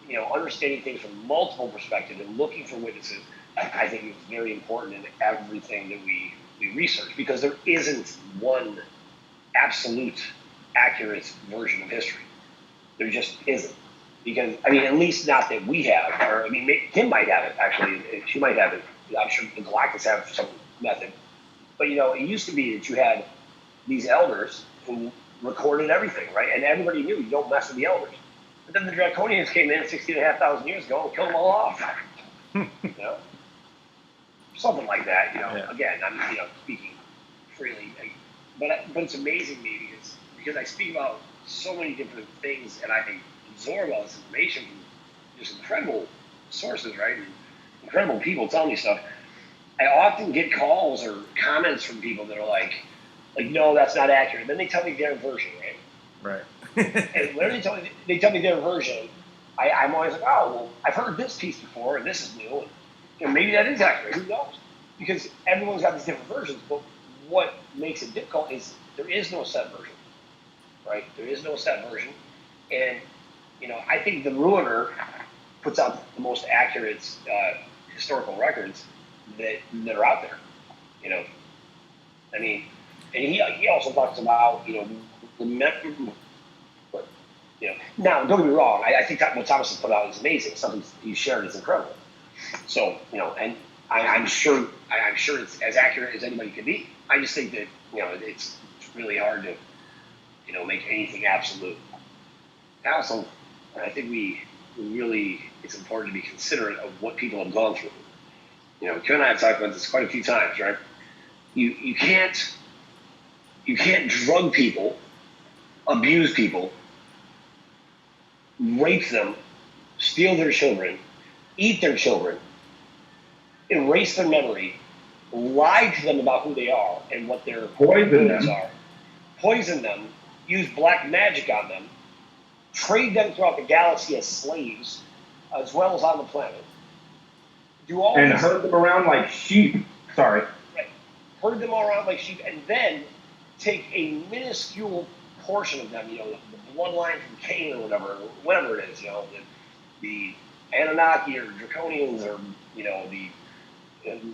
you know, understanding things from multiple perspectives and looking for witnesses, I think is very important in everything that we research, because there isn't one absolute accurate version of history. There just isn't. Because, I mean, at least not that we have, or, I mean, Kim might have it, actually. She might have it. I'm sure the Galactics have some method. But, you know, it used to be that you had these elders who recorded everything, right? And everybody knew you don't mess with the elders. But then the Draconians came in 16,500 years ago and killed them all off. You know? Something like that, you know. Yeah. Again, I'm, you know, speaking freely. But it's amazing to me because I speak about so many different things, and I absorb all this information from just incredible sources, right? And incredible people telling me stuff. I often get calls or comments from people that are like, no, that's not accurate. Then they tell me their version, right? Right. And when they tell me their version, I'm always like, oh, well, I've heard this piece before, and this is new, and, you know, maybe that is accurate. Who knows? Because everyone's got these different versions. But what makes it difficult is there is no set version, right? There is no set version, and, you know, I think the Ruiner puts out the most accurate historical records that are out there. You know, I mean, and he also talks about, you know, remember. You know, now don't get me wrong. I think what Thomas has put out is amazing. Something he shared is incredible. So, you know, and I'm sure it's as accurate as anybody can be. I just think that, you know, it's really hard to, you know, make anything absolute. Also, I think we really, it's important to be considerate of what people have gone through. You know, Kim and I have talked about this quite a few times, right? You can't drug people, abuse people, rape them, steal their children, eat their children, erase their memory, lie to them about who they are and what their motives are, poison them, use black magic on them, trade them throughout the galaxy as slaves, as well as on the planet. Do all and herd them around like sheep. Sorry. Right. Herd them all around like sheep, and then take a minuscule portion of them, you know, the bloodline from Cain or whatever it is, you know, the Anunnaki or Draconians or, you know, the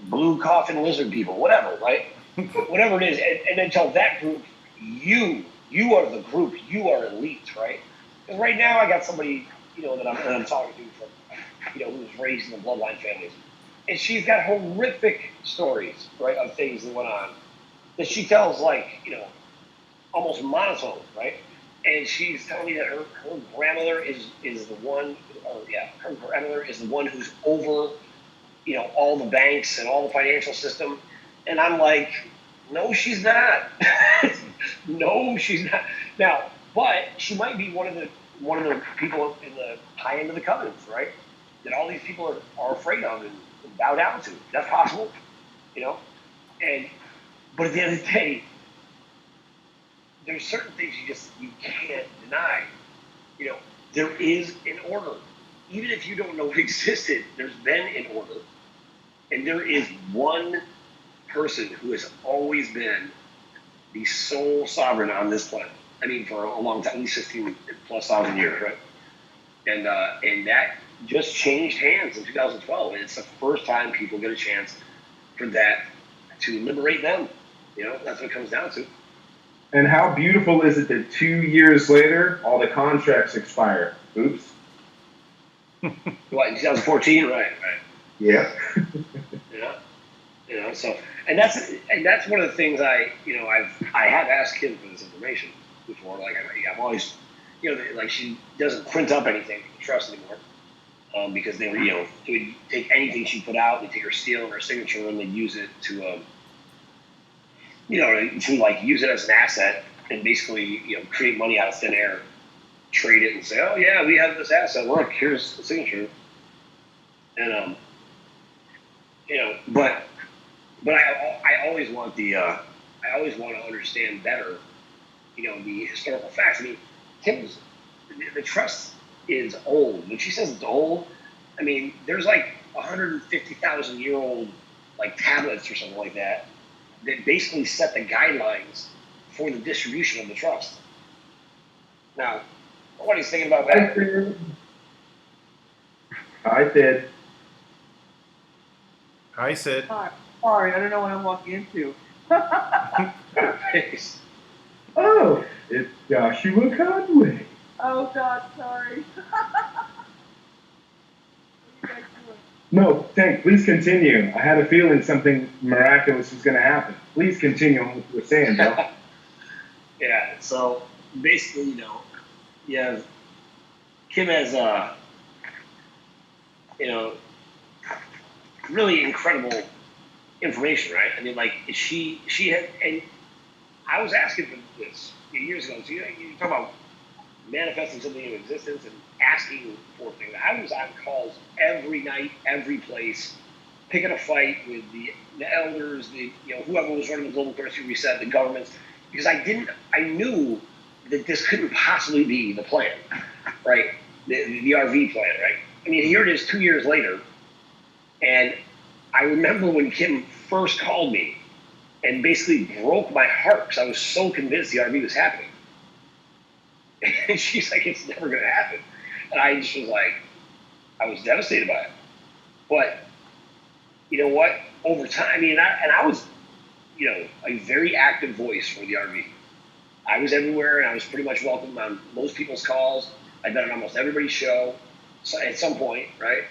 blue coffin lizard people, whatever, right? Whatever it is, and then tell that group, you are the group, you are elite, right? Because right now I got somebody, you know, that I'm talking to from, you know, who was raised in the bloodline families, and she's got horrific stories, right, of things that went on that she tells, like, you know, almost monotone, right? And she's telling me that her grandmother is the one, her grandmother is the one who's over, you know, all the banks and all the financial system. And I'm like, no, she's not. No, she's not. Now, but she might be one of the people in the high end of the covenants, right? That all these people are afraid of and bow down to. That's possible, you know. And But at the end of the day, there's certain things you can't deny. You know, there is an order. Even if you don't know it existed, there's been an order. And there is one person who has always been the sole sovereign on this planet. I mean, for a long time, at least 16 plus thousand years, right? And that just changed hands in 2012. And it's the first time people get a chance for that to liberate them. You know, that's what it comes down to. And how beautiful is it that 2 years later, all the contracts expire? Oops. What, in 2014? Right. Yeah. You know, so and that's one of the things I have asked Kim for this information before. Like I'm always, like she doesn't print up anything for the trust anymore, because they were, they would take anything she put out, they take her seal and her signature, and they'd use it to, to like use it as an asset and basically, create money out of thin air, trade it and say, oh yeah, we have this asset. Look, here's the signature. And but I always want I always want to understand better, the historical facts. I mean, the trust is old. When she says it's old, I mean, there's like 150,000-year-old like tablets or something like that basically set the guidelines for the distribution of the trust. Now, what are you thinking about that? I did. I said. Sorry, I don't know what I'm walking into. Oh, it's Joshua Conway. Oh God, sorry. What are you guys doing? No, Tank, please continue. I had a feeling something miraculous was going to happen. Please continue on what you were saying, Bill. Yeah, so basically, Kim has, really incredible information, right? I mean, like, she had, and I was asking for this a few years ago. So you talk about manifesting something into existence and asking for things. I was on calls every night, every place, picking a fight with the elders, whoever was running the global currency reset, the governments, because I knew that this couldn't possibly be the plan, right? The RV plan, right? I mean, here it is 2 years later, and I remember when Kim first called me and basically broke my heart because I was so convinced the RV was happening. And she's like, it's never going to happen. And I just was like, I was devastated by it. But you know what? Over time, I mean, I was, a very active voice for the RV. I was everywhere, and I was pretty much welcome on most people's calls. I've been on almost everybody's show at some point, right?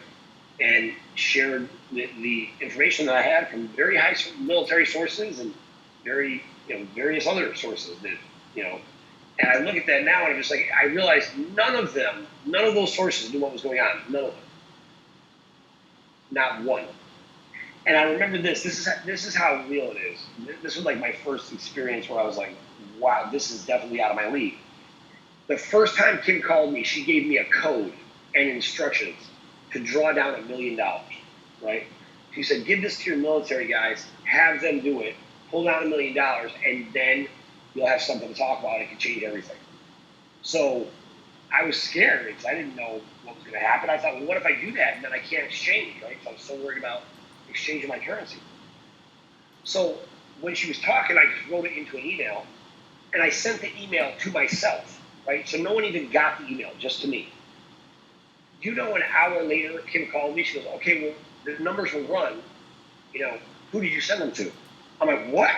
And shared the information that I had from very high military sources and very, various other sources that, and I look at that now and I'm just like, I realize none of those sources knew what was going on. None of them. Not one. And I remember this is how real it is. This was like my first experience where I was like, wow, this is definitely out of my league. The first time Kim called me, she gave me a code and instructions to draw down $1 million, right? She said, give this to your military guys, have them do it, pull down $1 million, and then you'll have something to talk about. It can change everything. So I was scared because I didn't know what was going to happen. I thought, well, what if I do that and then I can't exchange, right? So I was so worried about exchanging my currency. So when she was talking, I just wrote it into an email, and I sent the email to myself, right? So no one even got the email, just to me. An hour later, Kim called me. She goes, okay, well, the numbers were run. Who did you send them to? I'm like, what?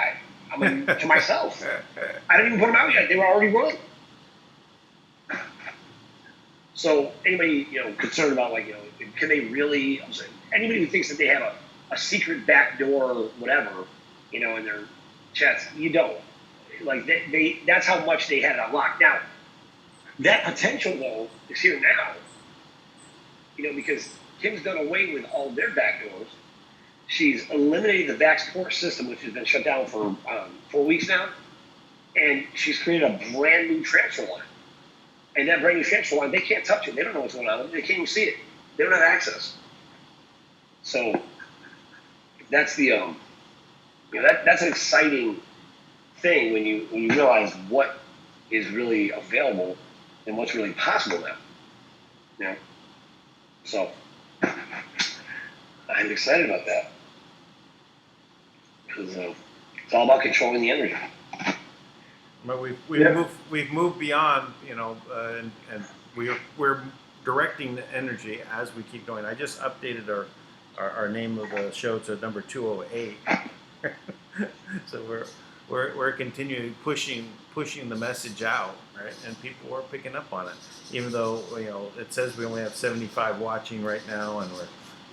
I'm like, to myself. I didn't even put them out yet. They were already run. So anybody, concerned about, like, can they really, anybody who thinks that they have a secret backdoor or whatever, in their chats, you don't. Like, that's how much they had it unlocked. Now, that potential, though, is here now. Because Kim's done away with all their backdoors. She's eliminated the Vaxport system, which has been shut down for 4 weeks now. And she's created a brand new transfer line. And that brand new transfer line, they can't touch it. They don't know what's going on. They can't even see it. They don't have access. So that's the That's an exciting thing when you realize what is really available and what's really possible now. Yeah. So I'm excited about that because it's all about controlling the energy. But Yeah. we've moved beyond, and we're directing the energy as we keep going. I just updated our name of the show to number 208. So we're continuing pushing the message out, right? And people are picking up on it, even though it says we only have 75 watching right now, and we're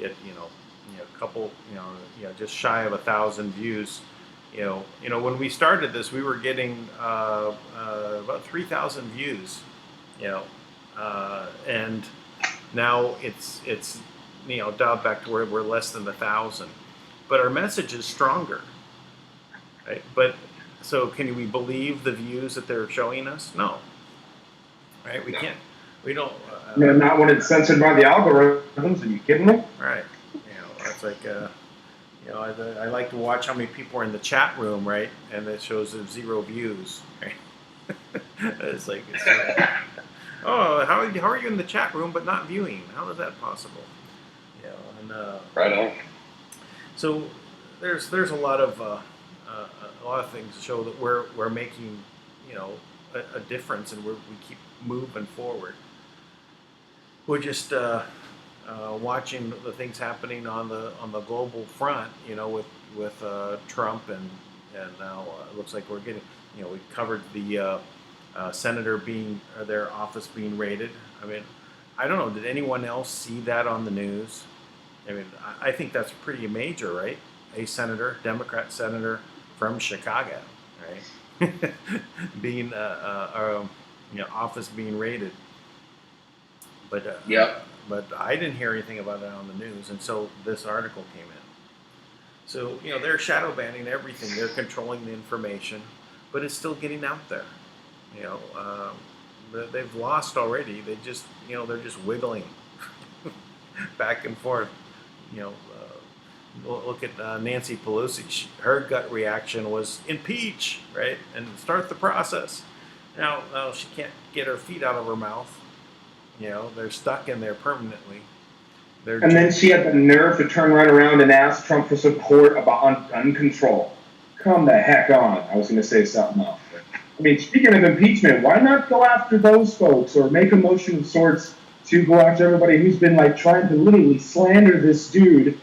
at a couple just shy of 1,000 views. When we started this, we were getting about 3,000 views, and now it's dialed back to where we're less than 1,000, but our message is stronger, right? But so can we believe the views that they're showing us? No, right? We can't. We don't. Not when it's censored by the algorithms. Are you kidding me? Right. It's like. I like to watch how many people are in the chat room, right? And it shows 0 views, right? it's like oh, how are you in the chat room but not viewing? How is that possible? Right on. So there's a lot of things to show that we're making a difference, and we keep moving forward. We're just watching the things happening on the global front, with Trump, and now it looks like we're getting, we covered the senator their office being raided. I mean, I don't know. Did anyone else see that on the news? I mean, I think that's pretty major, right? A senator, Democrat senator from Chicago, right? being office being raided, but Yep. But I didn't hear anything about it on the news until this article came in. So, they're shadow banning everything. They're controlling the information, but it's still getting out there. They've lost already. They're just wiggling back and forth. Look at Nancy Pelosi. Her gut reaction was impeach, right? And start the process. Now she can't get her feet out of her mouth. They're stuck in there permanently. And then she had the nerve to turn right around and ask Trump for support about gun control. Come the heck on. I was going to say something else. I mean, speaking of impeachment, why not go after those folks or make a motion of sorts to go after everybody who's been, trying to literally slander this dude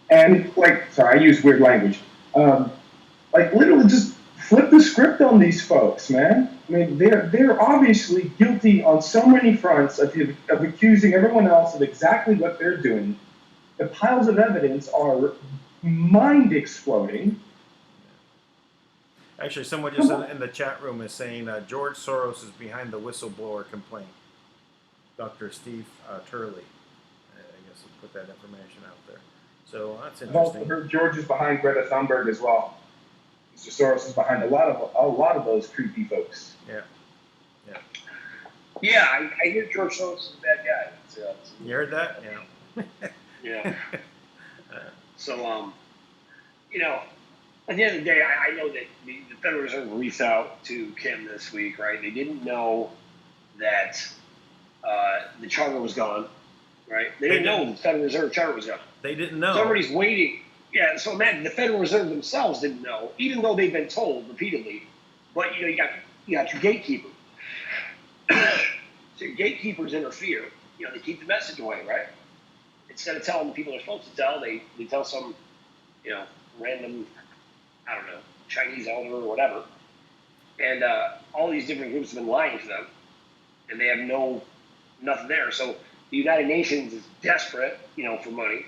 and, sorry, I use weird language. Literally just flip the script on these folks, man. I mean, they're obviously guilty on so many fronts of accusing everyone else of exactly what they're doing. The piles of evidence are mind exploding. Actually, someone just in the chat room is saying George Soros is behind the whistleblower complaint. Dr. Steve Turley, I guess, will put that information out there. So that's interesting. I've also heard George is behind Greta Thunberg as well. Mr. Soros is behind a lot of those creepy folks. Yeah, I hear George Soros is a bad guy. You heard that? Yeah. Yeah. So, at the end of the day, I know that the Federal Reserve reached out to Kim this week, right? They didn't know that the charter was gone, right? They didn't know the Federal Reserve charter was gone. They didn't know. So everybody's waiting. Yeah, so imagine the Federal Reserve themselves didn't know, even though they've been told repeatedly. But you got your gatekeeper. So your gatekeepers interfere. They keep the message away, right? Instead of telling the people they're supposed to tell, they tell some, random, I don't know, Chinese elder or whatever. And all these different groups have been lying to them, and they have nothing there. So the United Nations is desperate, for money.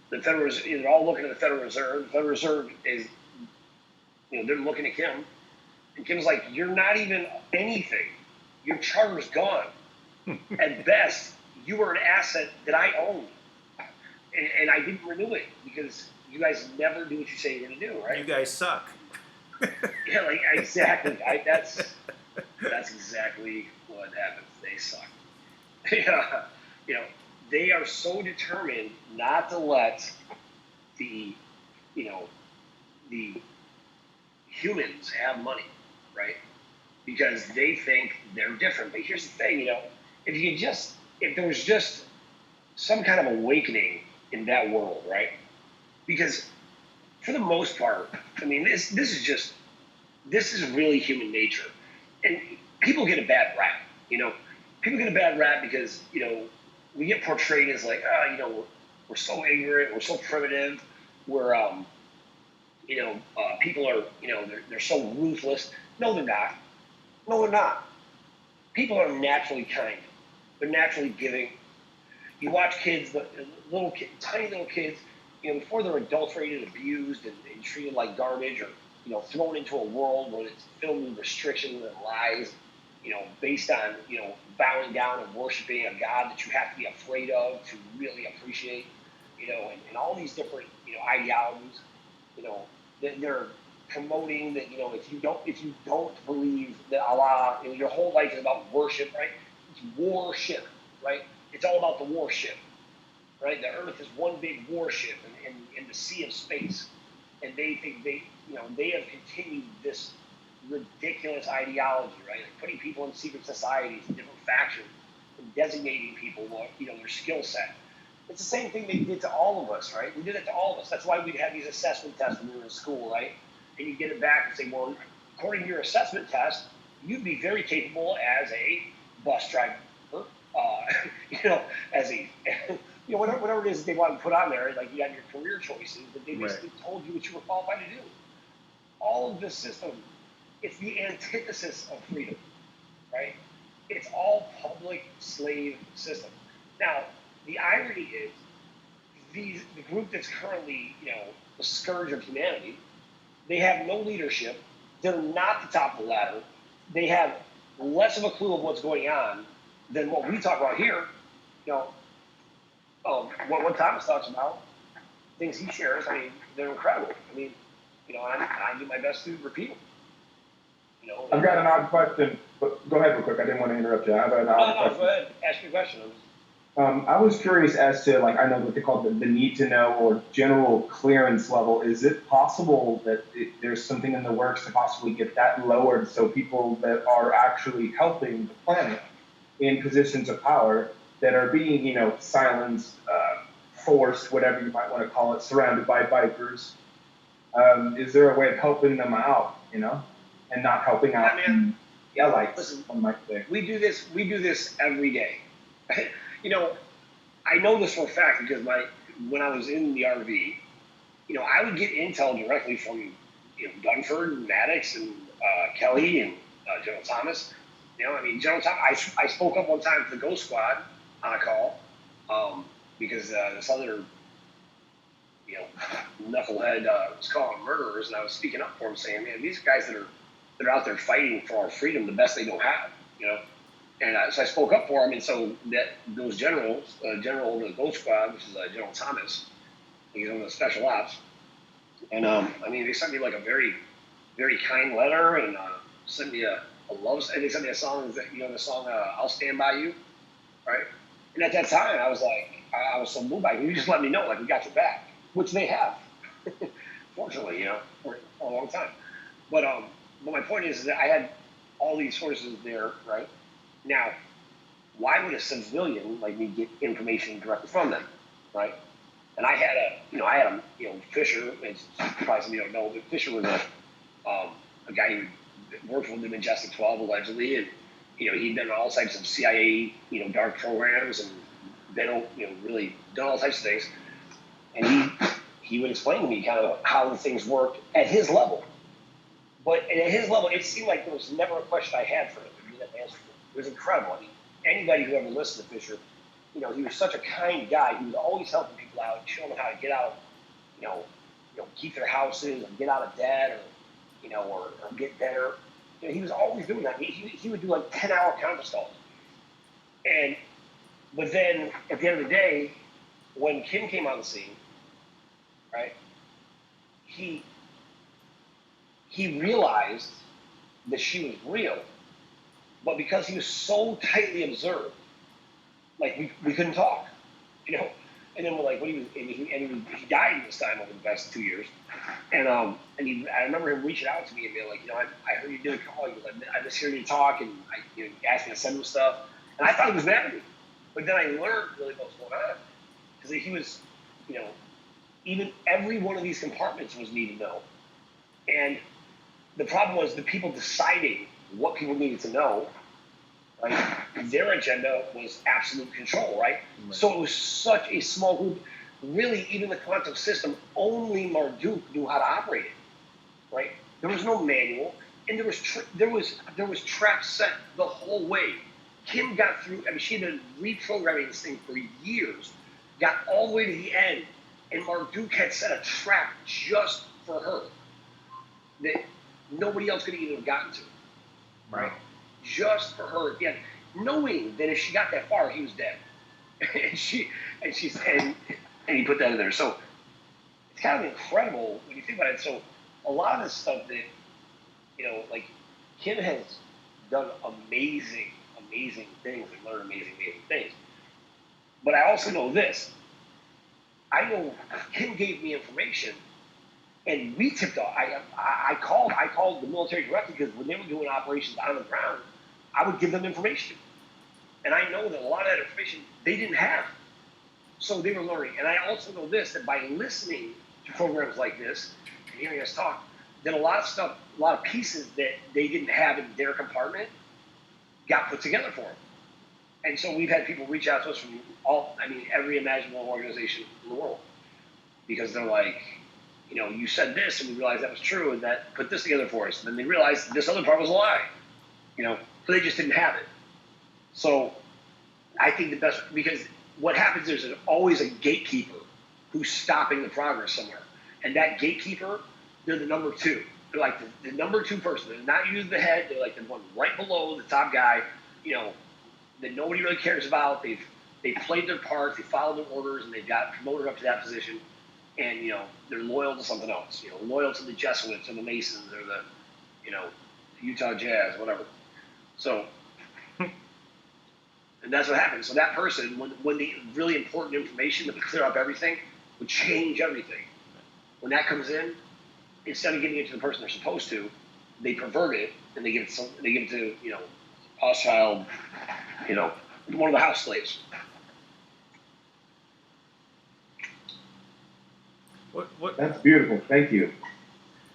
The Federal Reserve, they're all looking at the Federal Reserve. The Federal Reserve is, they're looking at Kim. And Kim's like, you're not even anything. Your charter's gone. At best, you were an asset that I owned. And I didn't renew it because you guys never do what you say you're going to do, right? You guys suck. Yeah, exactly. That's exactly what happens. They suck. Yeah, they are so determined not to let the the humans have money, right? Because they think they're different. But here's the thing, you know, if there was just some kind of awakening in that world, right? Because for the most part, I mean, this is really human nature, and people get a bad rap. You know, people get a bad rap because we get portrayed as like, we're so ignorant, we're so primitive, we're people are they're so ruthless. No, they're not. No, they're not. People are naturally kind. They're naturally giving. You watch kids, tiny little kids, before they're adulterated, abused, and treated like garbage, or thrown into a world where it's filled with restrictions and lies, based on bowing down and worshiping a God that you have to be afraid of to really appreciate, and all these different ideologies, they're promoting that if you don't believe that Allah, your whole life is about worship, right? It's worship, right? It's all about the warship, right? The Earth is one big warship in the sea of space, and they think they have continued this ridiculous ideology, right? Like putting people in secret societies, in different factions, and designating people, their skill set. It's the same thing they did to all of us, right? We did it to all of us. That's why we'd have these assessment tests when we were in school, right? And you get it back and say, well, according to your assessment test, you'd be very capable as a bus driver, as a, whatever it is that they want to put on there, like you have your career choices, that they basically told you what you were qualified to do. All of this system, it's the antithesis of freedom, right? It's all public slave system. Now, the irony is, the group that's currently, the scourge of humanity, they have no leadership. They're not the top of the ladder. They have less of a clue of what's going on than what we talk about here. What Thomas talks about, things he shares, I mean, they're incredible. I mean, I do my best to repeat them. I've got an odd question, but go ahead real quick. I didn't want to interrupt you. I have an odd question. Go ahead. Ask your question. I was curious as to, I know what they call the need to know or general clearance level. Is it possible that there's something in the works to possibly get that lowered so people that are actually helping the planet in positions of power that are being, silenced, forced, whatever you might want to call it, surrounded by vipers? Is there a way of helping them out, and not helping out the elites? Listen, one might say. We do this every day. I know this for a fact because when I was in the RV, I would get intel directly from Dunford, Maddox, and Kelly, and General Thomas. General Thomas. I spoke up one time to the Ghost Squad on a call because this other knucklehead was calling them murderers, and I was speaking up for him, saying, "Man, these guys that are out there fighting for our freedom the best they know how," And so I spoke up for him, and so those generals, General of the Ghost Squad, which is General Thomas, he's on the special ops, and they sent me like a very, very kind letter, and sent me a love, and they sent me a song, the song "I'll Stand by You," right? And at that time, I was like, I was so moved by it. You just let me know, like, we got your back, which they have, fortunately, for a long time. But my point is that I had all these sources there, right? Now, why would a civilian like me get information directly from them, right? And I had Fisher. It's probably some of you don't know, but Fisher was a guy who worked with the Majestic 12 allegedly, and he'd done all types of CIA dark programs and been really done all types of things. And he would explain to me kind of how the things worked at his level. But at his level, it seemed like there was never a question I had for him. He didn't answer. It was incredible. I mean, anybody who ever listened to Fisher, he was such a kind guy. He was always helping people out, showing them how to get out, keep their houses, or get out of debt, or get better. He was always doing that. He would do like 10-hour conference calls. But then at the end of the day, when Kim came on the scene, right, he realized that she was real. But because he was so tightly observed, like we couldn't talk, And then like when he died this time over the past 2 years, and I remember him reaching out to me and being like, I heard you did a call. He goes, I miss hearing you talk, and he asked me to send him stuff, and I thought he was mad at me, but then I learned really what was going on because he was, even every one of these compartments was need to know, and the problem was the people deciding what people needed to know. Right? Their agenda was absolute control, right? So it was such a small group. Really, even the quantum system, only Marduk knew how to operate it, right? There was no manual, and there was traps set the whole way. Kim got through. I mean, she had been reprogramming this thing for years, got all the way to the end, and Marduk had set a trap just for her that nobody else could even have gotten to, right? Just for her again, knowing that if she got that far, he was dead, and he put that in there. So it's kind of incredible when you think about it. So a lot of this stuff that like Kim has done amazing things and learned amazing things. But I also know this. I know Kim gave me information, and we tipped off. I called the military directly because when they were doing operations on the ground, I would give them information. And I know that a lot of that information they didn't have. So they were learning. And I also know this, that by listening to programs like this and hearing us talk, then a lot of pieces that they didn't have in their compartment got put together for them. And so we've had people reach out to us from every imaginable organization in the world. Because they're like, you said this, and we realized that was true, and that put this together for us. And then they realized this other part was a lie. So they just didn't have it. So I think the best, because what happens is there's always a gatekeeper who's stopping the progress somewhere. And that gatekeeper, they're the number two. They're like the number two person. They're not usually the head. They're like the one right below the top guy, that nobody really cares about. They've played their part. They followed their orders, and they've got promoted up to that position. And, they're loyal to something else. Loyal to the Jesuits or the Masons or the Utah Jazz, whatever. So, and that's what happens. So that person, when the really important information that would clear up everything, would change everything. When that comes in, instead of giving it to the person they're supposed to, they pervert it and they give it to hostile, one of the house slaves. What? That's beautiful. Thank you.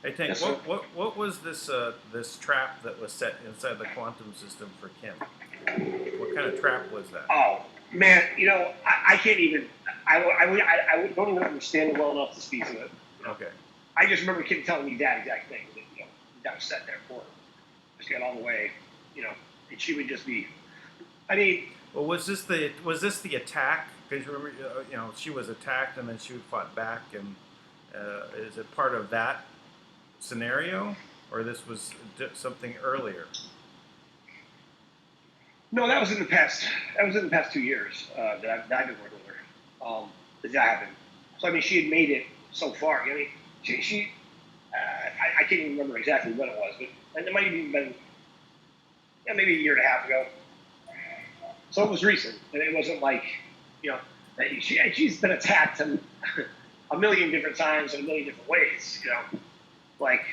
Hey, Tank, Yes, what was this this trap that was set inside the quantum system for Kim? What kind of trap was that? Oh man, I can't even. I don't even understand it well enough to speak to it. Okay. I just remember Kim telling me that exact thing. That was set there for her. She got all the way, and she would just be. I mean. Well, was this the attack? Because you remember, she was attacked and then she fought back, and is it part of that scenario, or this was something earlier? No, that was in the past. That was in the past 2 years that I've been working with her. That happened. So I mean, she had made it so far. I mean, she I can't even remember exactly when it was, but it might have even been maybe a year and a half ago. So it was recent, and it wasn't like she's been attacked a million different times in a million different ways. Like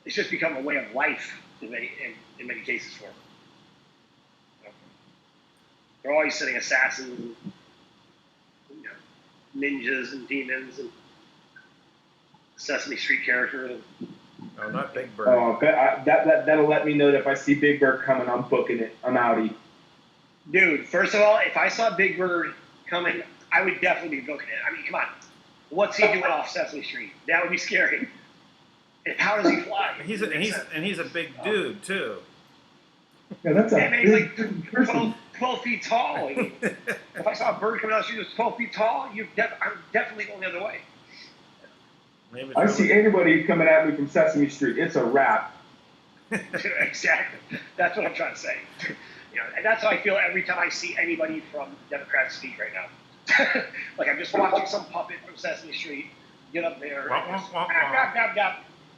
it's just become a way of life in many cases for them. They're always sending assassins, and, ninjas and demons and Sesame Street characters. No, not Big Bird. Oh, that'll let me know that if I see Big Bird coming, I'm booking it. I'm outie. Dude, first of all, if I saw Big Bird coming, I would definitely be booking it. I mean, come on. What's he doing off Sesame Street? That would be scary. And how does he fly? He's a big dude too. Yeah, that's a He's like big person. 12 feet tall. I mean, if I saw a bird coming out of the street that's 12 feet tall, I'm definitely going the other way. Maybe I see anybody coming at me from Sesame Street, it's a wrap. Exactly. That's what I'm trying to say. And that's how I feel every time I see anybody from Democrats speak right now. Like I'm just watching some puppet from Sesame Street get up there. And just,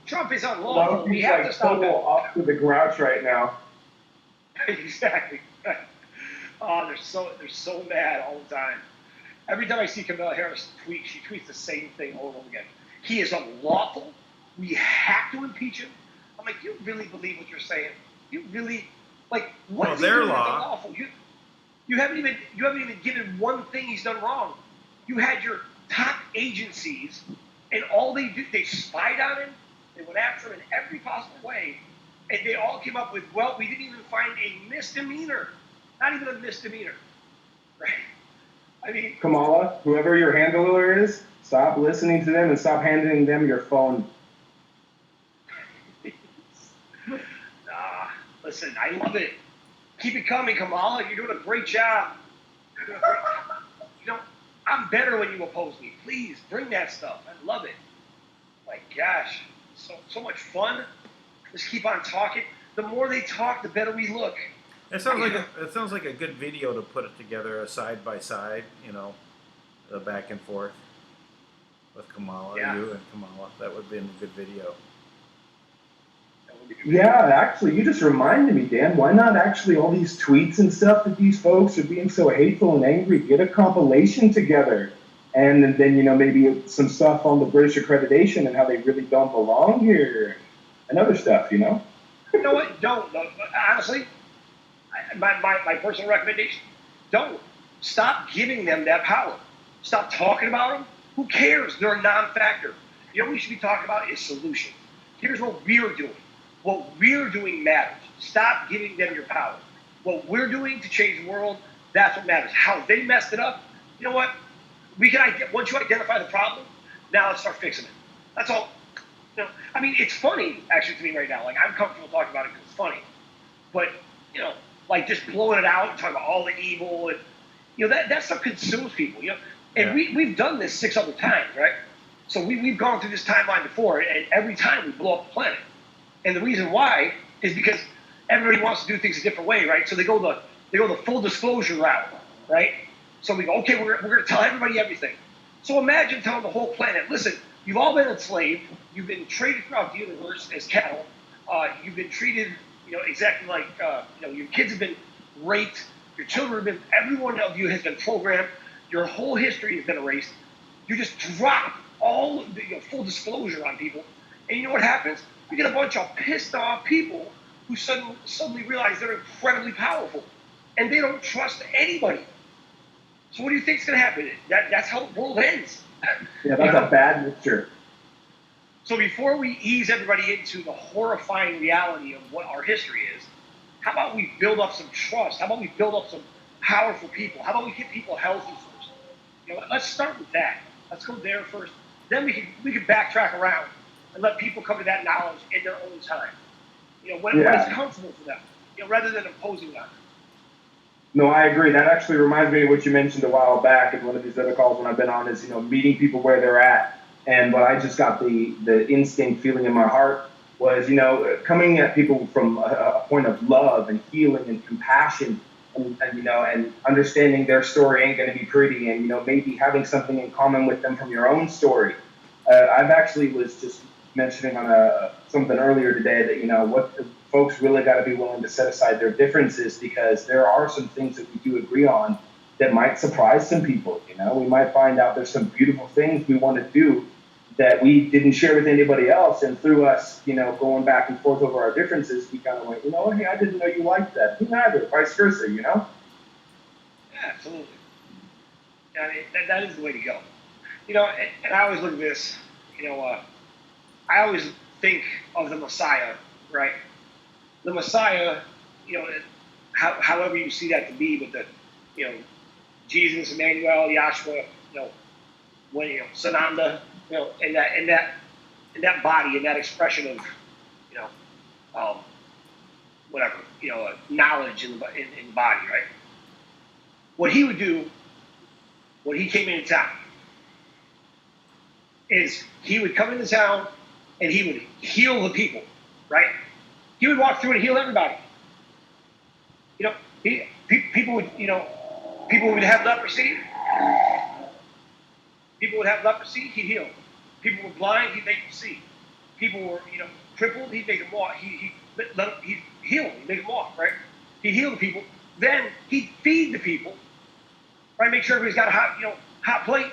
Trump is unlawful. We have to stop him. Off to the grouch right now. Exactly. Oh, they're so mad all the time. Every time I see Kamala Harris tweet, she tweets the same thing over and over again. He is unlawful. We have to impeach him. I'm like, you really believe what you're saying? You really, like, what Well, is he their doing that's law. unlawful? You haven't even given one thing he's done wrong. You had your top agencies, and all they do, they spied on him. They went after him in every possible way, and they all came up with, well, we didn't even find a misdemeanor, not even a misdemeanor, right? I mean, Kamala, whoever your handler is, stop listening to them and stop handing them your phone. listen, I love it. Keep it coming, Kamala. You're doing a great job. You know, I'm better when you oppose me. Please bring that stuff. I love it. My gosh, so much fun. Just keep on talking. The more they talk, the better we look. It sounds like a good video to put it together, a side by side, you know, the back and forth with Kamala, Yeah. you and Kamala. That would be a good video. Yeah, actually, you just reminded me, Dan. Why not actually all these tweets and stuff that these folks are being so hateful and angry? Get a compilation together, and then maybe some stuff on the British accreditation and how they really don't belong here, and other stuff. You know what? Don't. Honestly, my personal recommendation: don't. Stop giving them that power. Stop talking about them. Who cares? They're a non-factor. You know what we should be talking about is solutions. Here's what we're doing. What we're doing matters. Stop giving them your power. What we're doing to change the world, that's what matters. How they messed it up, you know what? Once you identify the problem, now let's start fixing it. That's all. You know, I mean, it's funny actually to me right now. Like, I'm comfortable talking about it because it's funny. But, you know, like just blowing it out and talking about all the evil and, you know, that stuff consumes people, you know. And we've done this 6 other times, right? So we've gone through this timeline before, and every time we blow up the planet. And the reason why is because everybody wants to do things a different way, right? So they go the full disclosure route, right? So we go, okay, we're going to tell everybody everything. So imagine telling the whole planet, listen, you've all been enslaved, you've been traded throughout the universe as cattle, you've been treated, you know, exactly like, you know, your kids have been raped, your children have been, every one of you has been programmed, your whole history has been erased. You just drop all the full disclosure on people, and you know what happens? You get a bunch of pissed off people who suddenly realize they're incredibly powerful, and they don't trust anybody. So what do you think is going to happen? That's how the world ends. Yeah, that's a bad mixture. So before we ease everybody into the horrifying reality of what our history is, how about we build up some trust? How about we build up some powerful people? How about we get people healthy first? You know, let's start with that. Let's go there first. Then we can backtrack around and let people come to that knowledge in their own time. You know, when it's comfortable for them, you know, rather than imposing on them. No, I agree. That actually reminds me of what you mentioned a while back in one of these other calls when I've been on is, you know, meeting people where they're at. And what I just got the instinct feeling in my heart was, you know, coming at people from a point of love and healing and compassion and you know, and understanding their story ain't going to be pretty and, you know, maybe having something in common with them from your own story. I've actually was just mentioning on something earlier today that, you know, what the folks really got to be willing to set aside their differences because there are some things that we do agree on that might surprise some people. You know, we might find out there's some beautiful things we want to do that we didn't share with anybody else. And through us, you know, going back and forth over our differences, we kind of went, you know, hey, I didn't know you liked that. Me neither, vice versa, you know? Yeah, absolutely. I mean, that is the way to go. You know, and I always look at this, you know, I always think of the Messiah, right? The Messiah, you know, however you see that to be, but the, you know, Jesus, Emmanuel, Yahshua, you know, when, you know, Sananda, you know, and that body and that expression of, you know, whatever, you know, knowledge in the body, right? What he would do when he came into town is he would come into town and he would heal the people, right? He would walk through and heal everybody. You know, people would, you know, people would have leprosy. People would have leprosy, he'd heal. People were blind, he'd make them see. People were, you know, crippled, he'd make them walk. He'd heal them, he'd make them walk, right? He'd heal the people. Then he'd feed the people, right? Make sure everybody's got a hot, you know, hot plate.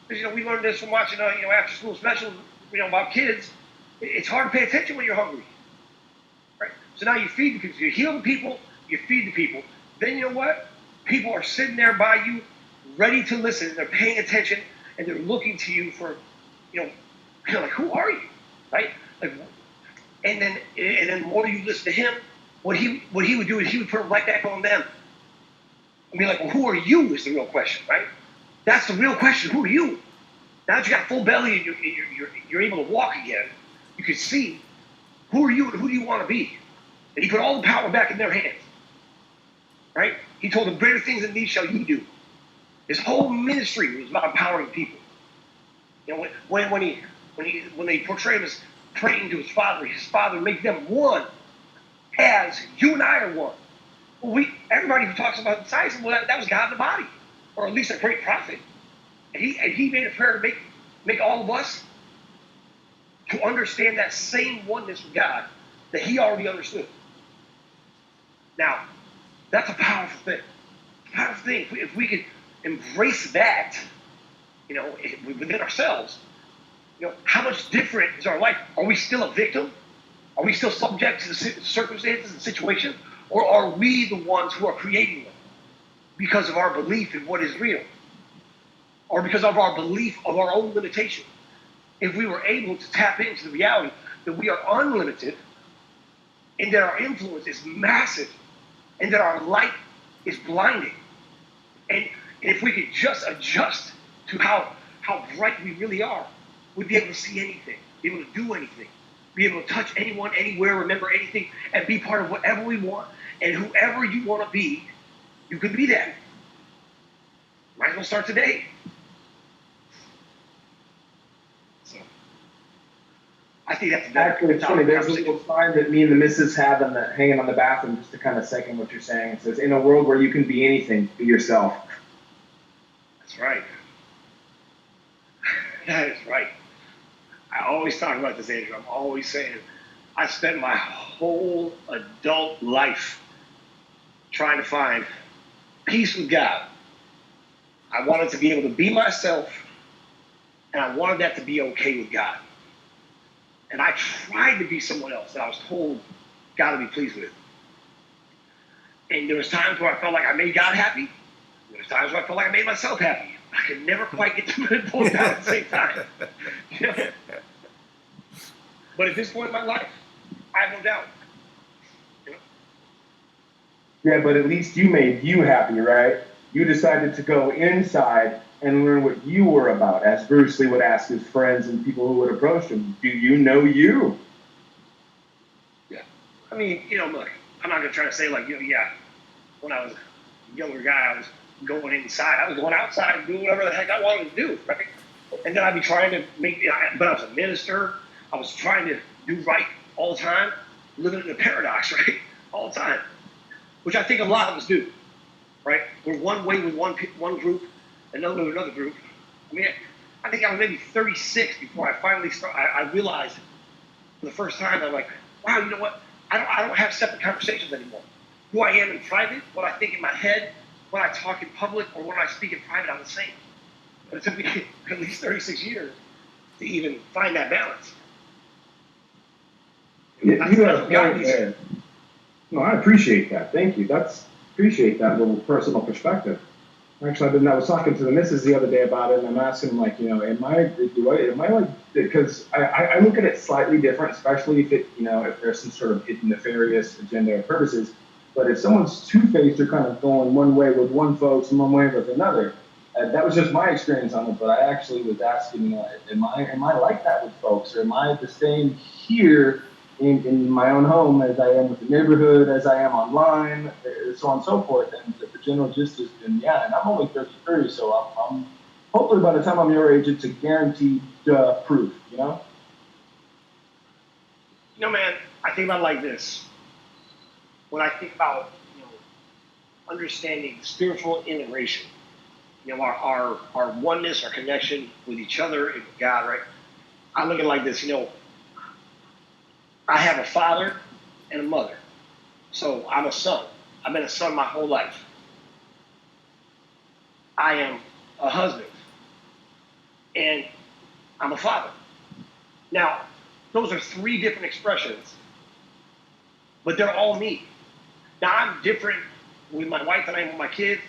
Because, we learned this from watching, after school specials, about kids. It's hard to pay attention when you're hungry, right? So now you feed the people. You heal the people, you feed the people. Then you know what? People are sitting there by you, ready to listen. They're paying attention, and they're looking to you for, like, who are you, right? Like, and then the more you listen to him, what he would do is he would put it right back on them. I mean, like, well, who are you is the real question, right? That's the real question. Who are you? Now that you got full belly and you're able to walk again, you can see who are you and who do you want to be. And he put all the power back in their hands, right? He told them, greater things than these shall you do. His whole ministry was about empowering people. When they portray him as praying to his father made them one, as you and I are one. Well, everybody who talks about science, well, that was God in the body, or at least a great prophet. And he made a prayer to make all of us to understand that same oneness with God that he already understood. Now, that's a powerful thing. It's a powerful thing. If we could embrace that, within ourselves, how much different is our life? Are we still a victim? Are we still subject to the circumstances and situations? Or are we the ones who are creating them because of our belief in what is real? Or because of our belief of our own limitation? If we were able to tap into the reality that we are unlimited and that our influence is massive and that our light is blinding, and if we could just adjust to how bright we really are, we'd be able to see anything, be able to do anything, be able to touch anyone, anywhere, remember anything, and be part of whatever we want. And whoever you want to be, you can be that. Might as well start today. So, I think that's actually, it's funny. There's a little sign that me and the missus have hanging on the bathroom, just to kind of second what you're saying. It says, "In a world where you can be anything, be yourself." That's right. That is right. I always talk about this, Andrew. I'm always saying, I spent my whole adult life trying to find peace with God. I wanted to be able to be myself, and I wanted that to be okay with God. And I tried to be someone else that I was told God to be pleased with. And there was times where I felt like I made God happy. There was times where I felt like I made myself happy. I could never quite get to both down at the same time. But at this point in my life, I have no doubt. Yeah, but at least you made you happy, right? You decided to go inside and learn what you were about, as Bruce Lee would ask his friends and people who would approach him. Do you know you? Yeah. I mean, look, I'm not going to try to say when I was a younger guy, I was going inside. I was going outside and doing whatever the heck I wanted to do, right? And then I'd be trying to but I was a minister. I was trying to do right all the time, living in a paradox, right? All the time, which I think a lot of us do, right? We're one way with one group, another with another group. I mean, I think I was maybe 36 before I finally I realized for the first time, I'm like, wow, you know what? I don't have separate conversations anymore. Who I am in private, what I think in my head, when I talk in public, or when I speak in private, I'm the same. But it took me at least 36 years to even find that balance. Yeah, you have a point there. No, I appreciate that. Thank you. Appreciate that little personal perspective. Actually, I was talking to the missus the other day about it, and I'm asking, like, am I like, because I look at it slightly different, especially if if there's some sort of hidden nefarious agenda or purposes. But if someone's two-faced or kind of going one way with one folks and one way with another, that was just my experience on it. But I actually was asking, am I like that with folks, or am I the same here in my own home as I am with the neighborhood, as I am online, so on and so forth? And the general gist has been, and I'm only 33, so I'm hopefully by the time I'm your age, it's a guaranteed proof, Man, I think about it like this. When I think about, understanding spiritual integration, our oneness, our connection with each other and with God, right? I look at it like this, I have a father and a mother. So I'm a son. I've been a son my whole life. I am a husband. and I'm a father. Now, those are three different expressions, but they're all me. Now, I'm different with my wife than I am with my kids,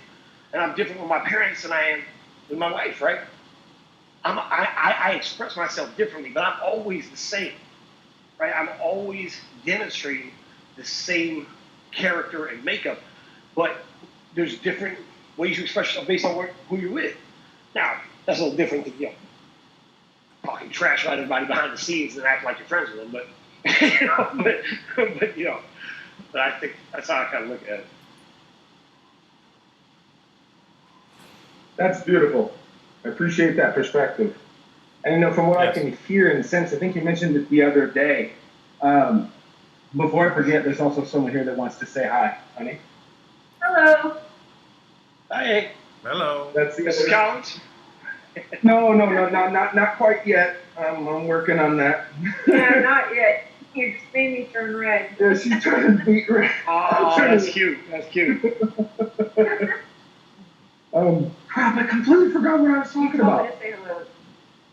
and I'm different with my parents than I am with my wife, right? I express myself differently, but I'm always the same, right? I'm always demonstrating the same character and makeup, but there's different ways you express yourself based on who you're with. Now, that's a little different than, talking trash about everybody behind the scenes and acting like you're friends with them, but, but I think that's how I kind of look at it. That's beautiful. I appreciate that perspective. And from what I can hear and sense, I think you mentioned it the other day. Before I forget, there's also someone here that wants to say hi, honey. Hello. Hi. Hello. That's the Mrs. Collins? No, not quite yet. I'm working on that. Yeah, not yet. You just made me turn red. Yeah, she's trying to beat red. Oh, that's cute. That's cute. Crap, I completely forgot what I was talking You told about. me to say hello.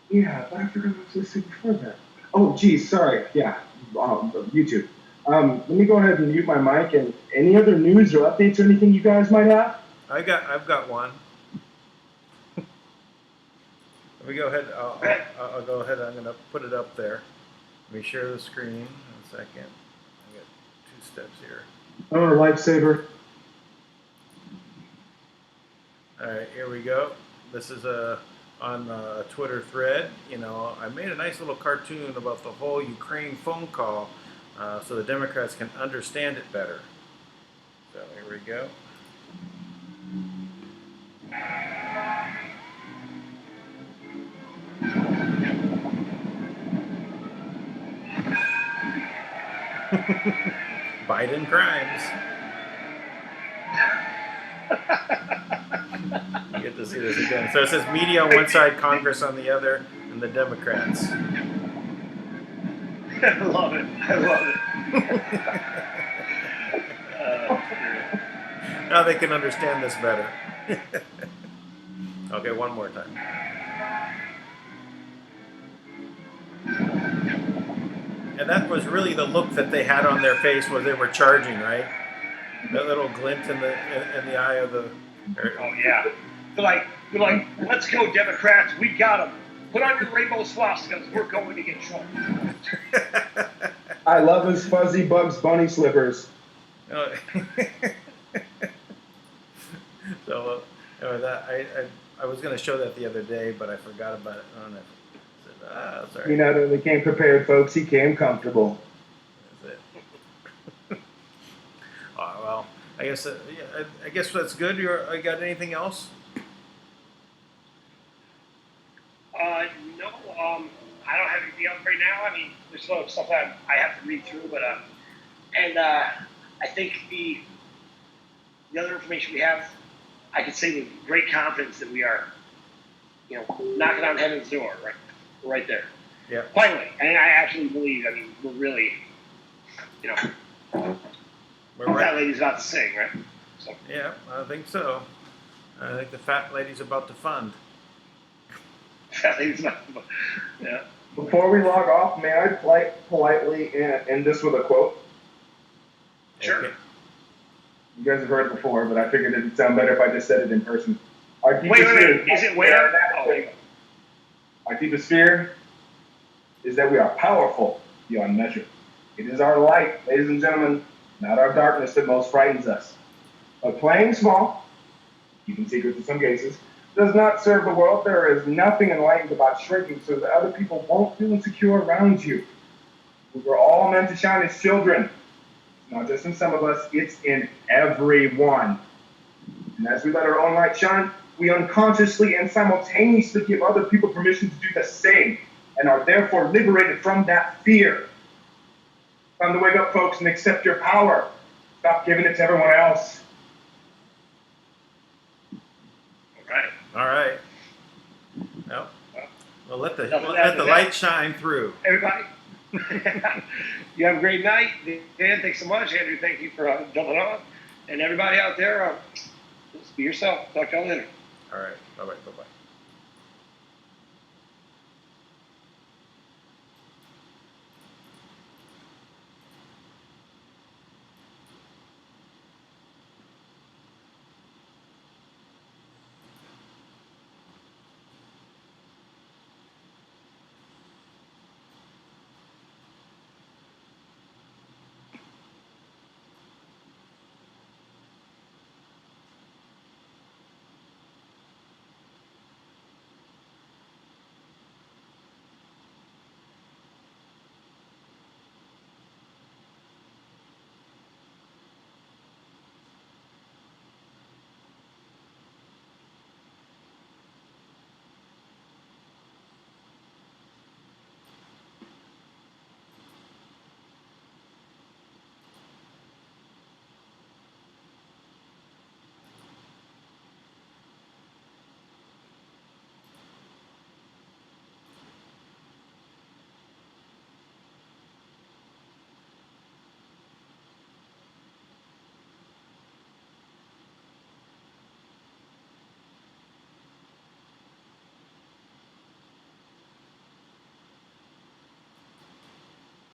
Yeah, but I forgot what I was going to say before that. Oh, geez, sorry. Yeah, YouTube. Let me go ahead and mute my mic. And any other news or updates or anything you guys might have? I've got one. Let me go ahead. I'll go ahead. I'm going to put it up there. Let me share the screen. 1 second. I got 2 steps here. Oh, lifesaver. All right, here we go. This is on a Twitter thread. I made a nice little cartoon about the whole Ukraine phone call, so the Democrats can understand it better. So here we go. Biden crimes. You get to see this again. So it says media on one side, Congress on the other, and the Democrats. I love it. Now they can understand this better. Okay, one more time. And that was really the look that they had on their face when they were charging, right? That little glint in the eye of the. Oh yeah. They're like, let's go Democrats. We got them. Put on your rainbow swastikas. We're going to get Trump. I love his fuzzy Bugs Bunny slippers. So I was going to show that the other day, but I forgot about it. Sorry. He not only came prepared, folks, he came comfortable. That's it. Well, I guess I guess that's good. I got anything else? No, I don't have anything else right now. I mean, there's some stuff that I have to read through, but I think the other information we have, I can say with great confidence that we are, knocking on heaven's door, right there. Yeah. Finally, and I actually believe. I mean, we're really, that lady's about to sing, right? So. Yeah, I think so. I think the fat lady's about to fund. Fat lady's about to, yeah. Before we log off, may I politely end this with a quote? Sure. Okay. You guys have heard it before, but I figured it'd sound better if I just said it in person. Our Wait. Is it where? Our deepest fear is that we are powerful beyond measure. It is our light, ladies and gentlemen, not our darkness that most frightens us. But playing small, keeping secrets in some cases, does not serve the world. There is nothing enlightened about shrinking so that other people won't feel insecure around you. We were all meant to shine as children. It's not just in some of us, it's in everyone. And as we let our own light shine, we unconsciously and simultaneously give other people permission to do the same and are therefore liberated from that fear. Time to wake up, folks, and accept your power. Stop giving it to everyone else. All right. No. Well, let the light shine through. Everybody, you have a great night. Dan, thanks so much. Andrew, thank you for jumping on. And everybody out there, just be yourself. Talk to y'all later. All right. Bye-bye.